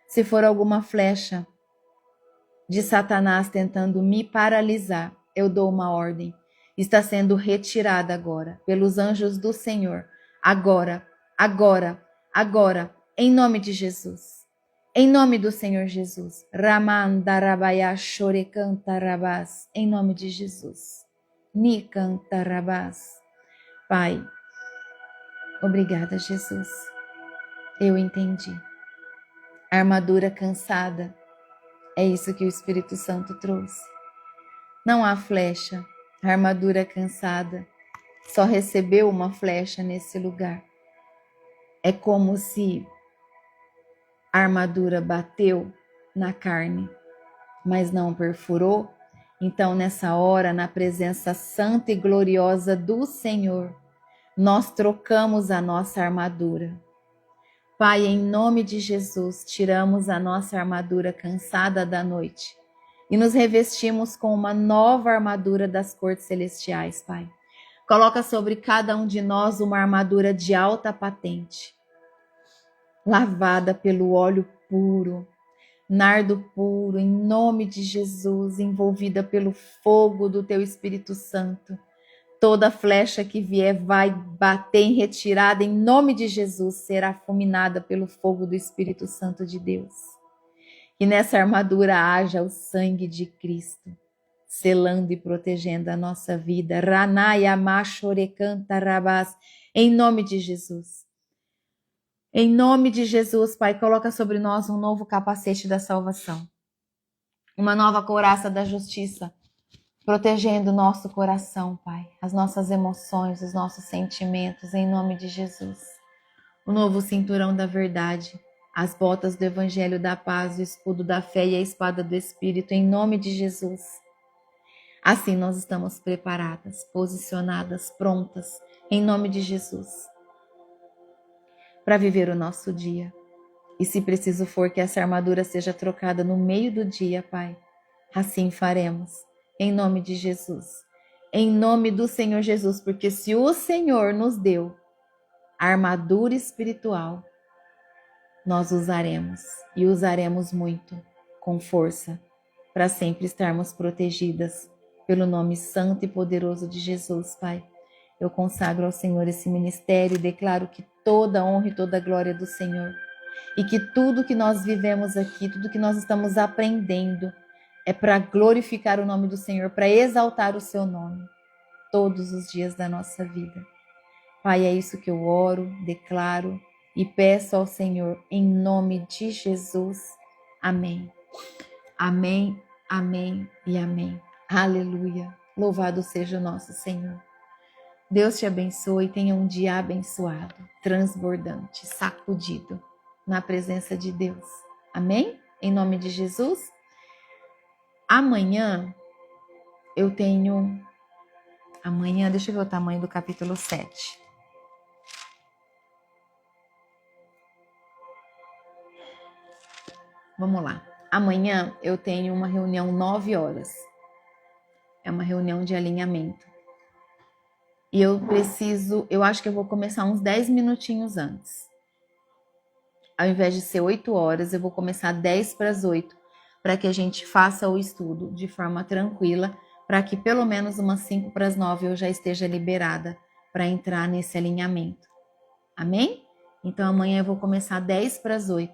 Se for alguma flecha de Satanás tentando me paralisar, eu dou uma ordem. Está sendo retirada agora pelos anjos do Senhor. Agora, em nome de Jesus. Em nome do Senhor Jesus. Ramandarabaya Shorekantarabás. Em nome de Jesus. Nikantarabás. Pai, obrigada, Jesus. Eu entendi. Armadura cansada. É isso que o Espírito Santo trouxe. Não há flecha. A armadura cansada só recebeu uma flecha nesse lugar. É como se a armadura bateu na carne, mas não perfurou. Então, nessa hora, na presença santa e gloriosa do Senhor, nós trocamos a nossa armadura. Pai, em nome de Jesus, tiramos a nossa armadura cansada da noite e nos revestimos com uma nova armadura das cortes celestiais, Pai. Coloca sobre cada um de nós uma armadura de alta patente, lavada pelo óleo puro, nardo puro, em nome de Jesus, envolvida pelo fogo do teu Espírito Santo. Toda flecha que vier vai bater em retirada, em nome de Jesus, será fulminada pelo fogo do Espírito Santo de Deus. Que nessa armadura haja o sangue de Cristo. selando e protegendo a nossa vida. Ranaya machorecanta rabás, em nome de Jesus. Em nome de Jesus, Pai, coloca sobre nós um novo capacete da salvação, uma nova couraça da justiça, protegendo o nosso coração, Pai, as nossas emoções, os nossos sentimentos, em nome de Jesus. O novo cinturão da verdade, as botas do evangelho da paz, o escudo da fé e a espada do Espírito, em nome de Jesus. Assim nós estamos preparadas, posicionadas, prontas, em nome de Jesus, para viver o nosso dia. E se preciso for que essa armadura seja trocada no meio do dia, Pai, assim faremos, em nome de Jesus. Em nome do Senhor Jesus, porque se o Senhor nos deu a armadura espiritual, nós usaremos e usaremos muito, com força, para sempre estarmos protegidas pelo nome santo e poderoso de Jesus, Pai. Eu consagro ao Senhor esse ministério e declaro que toda a honra e toda a glória é do Senhor. E que tudo que nós vivemos aqui, tudo que nós estamos aprendendo, é para glorificar o nome do Senhor, para exaltar o seu nome, todos os dias da nossa vida. Pai, é isso que eu oro, declaro e peço ao Senhor, em nome de Jesus. Amém. Amém, amém e amém. Aleluia. Louvado seja o nosso Senhor. Deus te abençoe e tenha um dia abençoado, transbordante, sacudido na presença de Deus. Amém? Em nome de Jesus. Amanhã, deixa eu ver o tamanho do capítulo 7. Vamos lá. Amanhã eu tenho uma reunião 9 horas. É uma reunião de alinhamento. E eu acho que eu vou começar uns 10 minutinhos antes. Ao invés de ser 8 horas, eu vou começar 10 para as 8, para que a gente faça o estudo de forma tranquila, para que pelo menos umas 5 para as 9 eu já esteja liberada para entrar nesse alinhamento. Amém? Então amanhã eu vou começar 10 para as 8,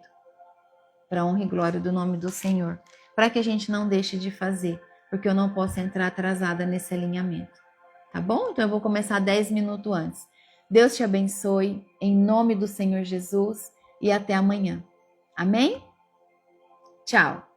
para a honra e glória do nome do Senhor, para que a gente não deixe de fazer, porque eu não posso entrar atrasada nesse alinhamento. Tá bom? Então eu vou começar 10 minutos antes. Deus te abençoe, em nome do Senhor Jesus, e até amanhã. Amém? Tchau!